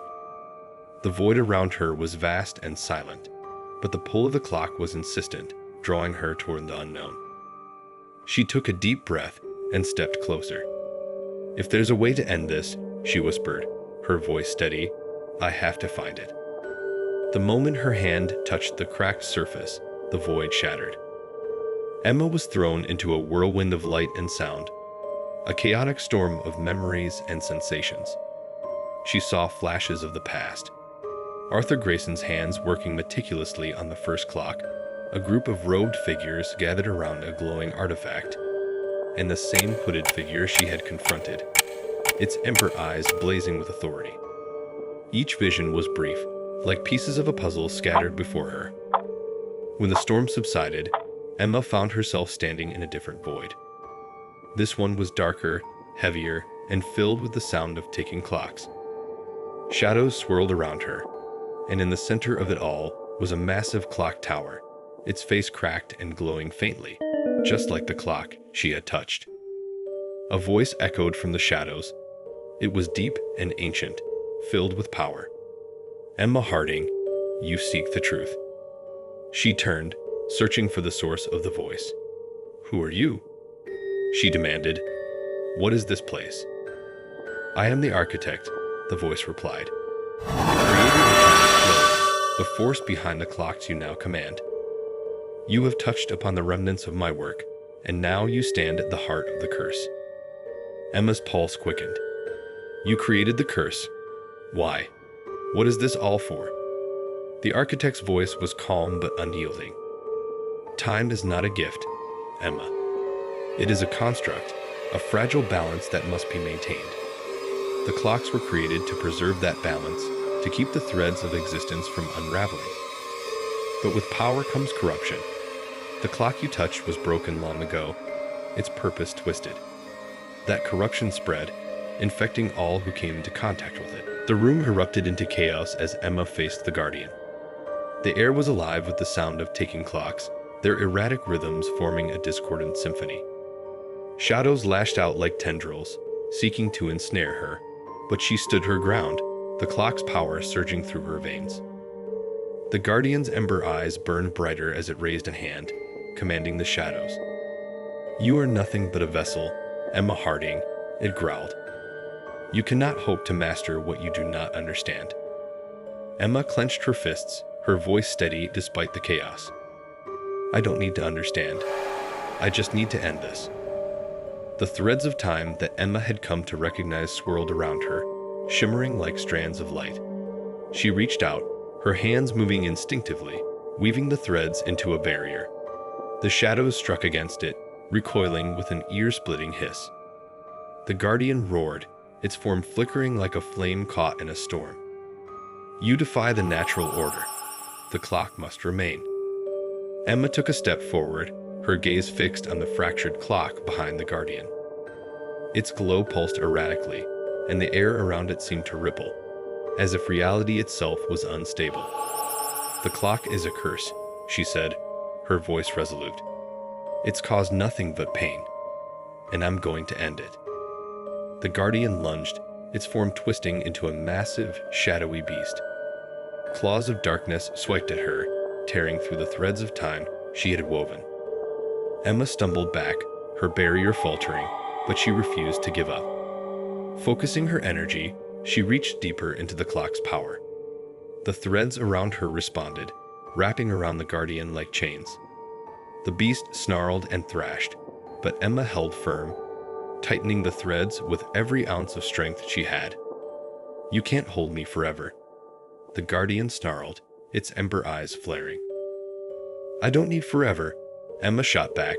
The void around her was vast and silent, but the pull of the clock was insistent, drawing her toward the unknown. She took a deep breath and stepped closer. "If there's a way to end this," she whispered, her voice steady, "I have to find it." The moment her hand touched the cracked surface, the void shattered. Emma was thrown into a whirlwind of light and sound, a chaotic storm of memories and sensations. She saw flashes of the past. Arthur Grayson's hands working meticulously on the first clock, a group of robed figures gathered around a glowing artifact, and the same hooded figure she had confronted, its emperor eyes blazing with authority. Each vision was brief, like pieces of a puzzle scattered before her. When the storm subsided, Emma found herself standing in a different void. This one was darker, heavier, and filled with the sound of ticking clocks. Shadows swirled around her, and in the center of it all was a massive clock tower, its face cracked and glowing faintly, just like the clock she had touched. A voice echoed from the shadows. It was deep and ancient, filled with power. "Emma Harding, you seek the truth." She turned, searching for the source of the voice. "Who are you?" she demanded. "What is this place?" "I am the architect," the voice replied. "The creator of time and flow, the force behind the clocks you now command. You have touched upon the remnants of my work, and now you stand at the heart of the curse." Emma's pulse quickened. "You created the curse. Why? What is this all for?" The architect's voice was calm but unyielding. "Time is not a gift, Emma. It is a construct, a fragile balance that must be maintained. The clocks were created to preserve that balance, to keep the threads of existence from unraveling. But with power comes corruption. The clock you touched was broken long ago, its purpose twisted. That corruption spread, infecting all who came into contact with it." The room erupted into chaos as Emma faced the Guardian. The air was alive with the sound of ticking clocks, their erratic rhythms forming a discordant symphony. Shadows lashed out like tendrils, seeking to ensnare her, but she stood her ground, the clock's power surging through her veins. The Guardian's ember eyes burned brighter as it raised a hand, commanding the shadows. "You are nothing but a vessel, Emma Harding," it growled. "You cannot hope to master what you do not understand." Emma clenched her fists, her voice steady despite the chaos. "I don't need to understand. I just need to end this." The threads of time that Emma had come to recognize swirled around her, shimmering like strands of light. She reached out, her hands moving instinctively, weaving the threads into a barrier. The shadows struck against it, recoiling with an ear-splitting hiss. The Guardian roared, its form flickering like a flame caught in a storm. "You defy the natural order. The clock must remain." Emma took a step forward, her gaze fixed on the fractured clock behind the Guardian. Its glow pulsed erratically, and the air around it seemed to ripple, as if reality itself was unstable. "The clock is a curse," she said, her voice resolute. "It's caused nothing but pain, and I'm going to end it." The Guardian lunged, its form twisting into a massive, shadowy beast. Claws of darkness swiped at her, tearing through the threads of time she had woven. Emma stumbled back, her barrier faltering, but she refused to give up. Focusing her energy, she reached deeper into the clock's power. The threads around her responded, wrapping around the Guardian like chains. The beast snarled and thrashed, but Emma held firm, tightening the threads with every ounce of strength she had. "You can't hold me forever," the Guardian snarled, its ember eyes flaring. "I don't need forever," Emma shot back.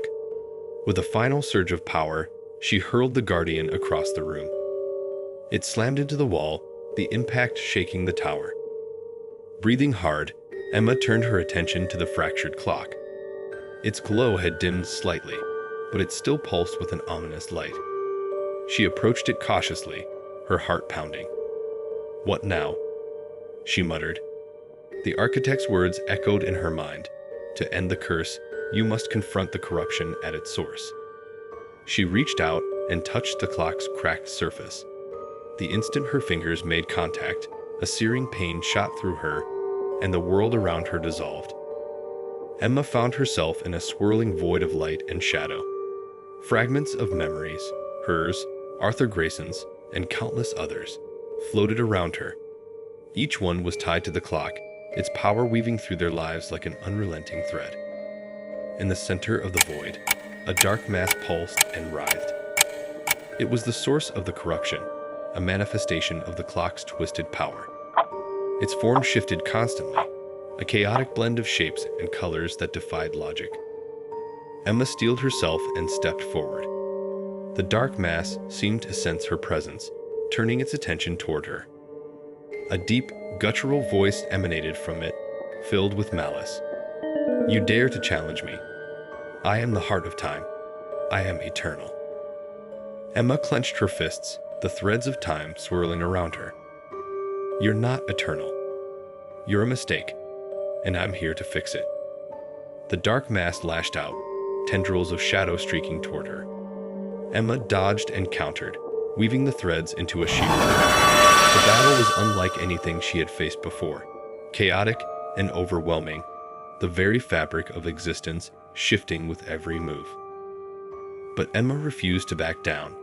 With a final surge of power, she hurled the Guardian across the room. It slammed into the wall, the impact shaking the tower. Breathing hard, Emma turned her attention to the fractured clock. Its glow had dimmed slightly, but it still pulsed with an ominous light. She approached it cautiously, her heart pounding. "What now?" she muttered. The architect's words echoed in her mind. "To end the curse, you must confront the corruption at its source." She reached out and touched the clock's cracked surface. The instant her fingers made contact, a searing pain shot through her, and the world around her dissolved. Emma found herself in a swirling void of light and shadow. Fragments of memories, hers, Arthur Grayson's, and countless others, floated around her. Each one was tied to the clock, its power weaving through their lives like an unrelenting thread. In the center of the void, a dark mass pulsed and writhed. It was the source of the corruption, a manifestation of the clock's twisted power. Its form shifted constantly, a chaotic blend of shapes and colors that defied logic. Emma steeled herself and stepped forward. The dark mass seemed to sense her presence, turning its attention toward her. A deep, guttural voice emanated from it, filled with malice. "You dare to challenge me? I am the heart of time. I am eternal." Emma clenched her fists, the threads of time swirling around her. "You're not eternal. You're a mistake, and I'm here to fix it." The dark mass lashed out, tendrils of shadow streaking toward her. Emma dodged and countered, weaving the threads into a shield. The battle was unlike anything she had faced before, chaotic and overwhelming, the very fabric of existence shifting with every move. But Emma refused to back down.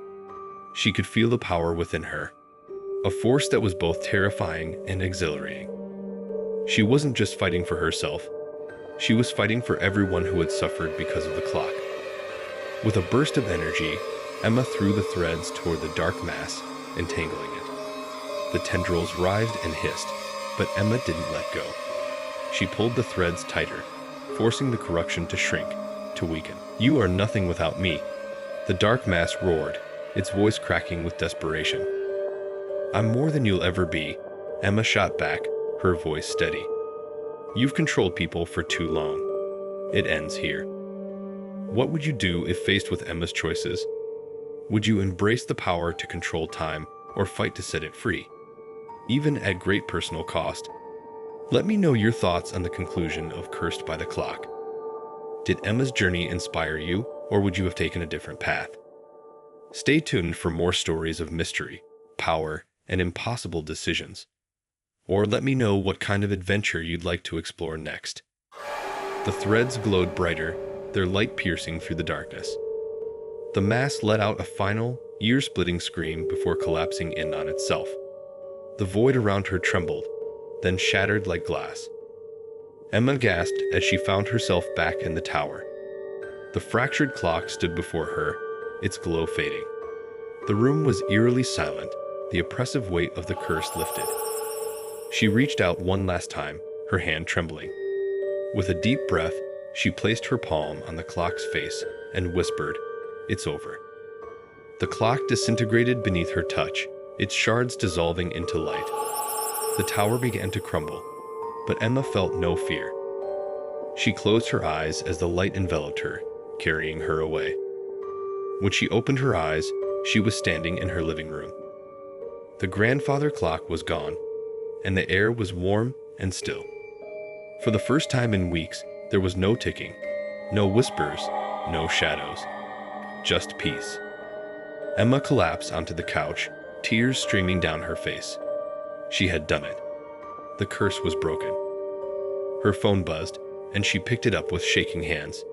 She could feel the power within her, a force that was both terrifying and exhilarating. She wasn't just fighting for herself, she was fighting for everyone who had suffered because of the clock. With a burst of energy, Emma threw the threads toward the dark mass, entangling it. The tendrils writhed and hissed, but Emma didn't let go. She pulled the threads tighter, forcing the corruption to shrink, to weaken. "You are nothing without me," the dark mass roared, its voice cracking with desperation. "I'm more than you'll ever be," Emma shot back, her voice steady. "You've controlled people for too long. It ends here." What would you do if faced with Emma's choices? Would you embrace the power to control time or fight to set it free, even at great personal cost? Let me know your thoughts on the conclusion of Cursed by the Clock. Did Emma's journey inspire you, or would you have taken a different path? Stay tuned for more stories of mystery, power, and impossible decisions. Or let me know what kind of adventure you'd like to explore next. The threads glowed brighter, their light piercing through the darkness. The mass let out a final, ear-splitting scream before collapsing in on itself. The void around her trembled, then shattered like glass. Emma gasped as she found herself back in the tower. The fractured clock stood before her, its glow fading. The room was eerily silent, the oppressive weight of the curse lifted. She reached out one last time, her hand trembling. With a deep breath, she placed her palm on the clock's face and whispered, "It's over." The clock disintegrated beneath her touch, its shards dissolving into light. The tower began to crumble, but Emma felt no fear. She closed her eyes as the light enveloped her, carrying her away. When she opened her eyes, she was standing in her living room. The grandfather clock was gone, and the air was warm and still. For the first time in weeks, there was no ticking, no whispers, no shadows, just peace. Emma collapsed onto the couch, tears streaming down her face. She had done it. The curse was broken. Her phone buzzed, and she picked it up with shaking hands.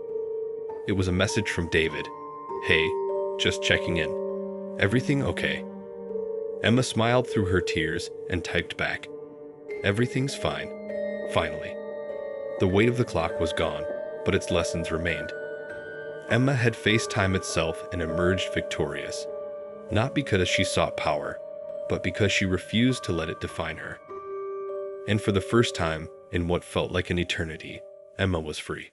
It was a message from David. "Hey, just checking in. Everything okay?" Emma smiled through her tears and typed back, "Everything's fine, finally." The weight of the clock was gone, but its lessons remained. Emma had faced time itself and emerged victorious, not because she sought power, but because she refused to let it define her. And for the first time, in what felt like an eternity, Emma was free.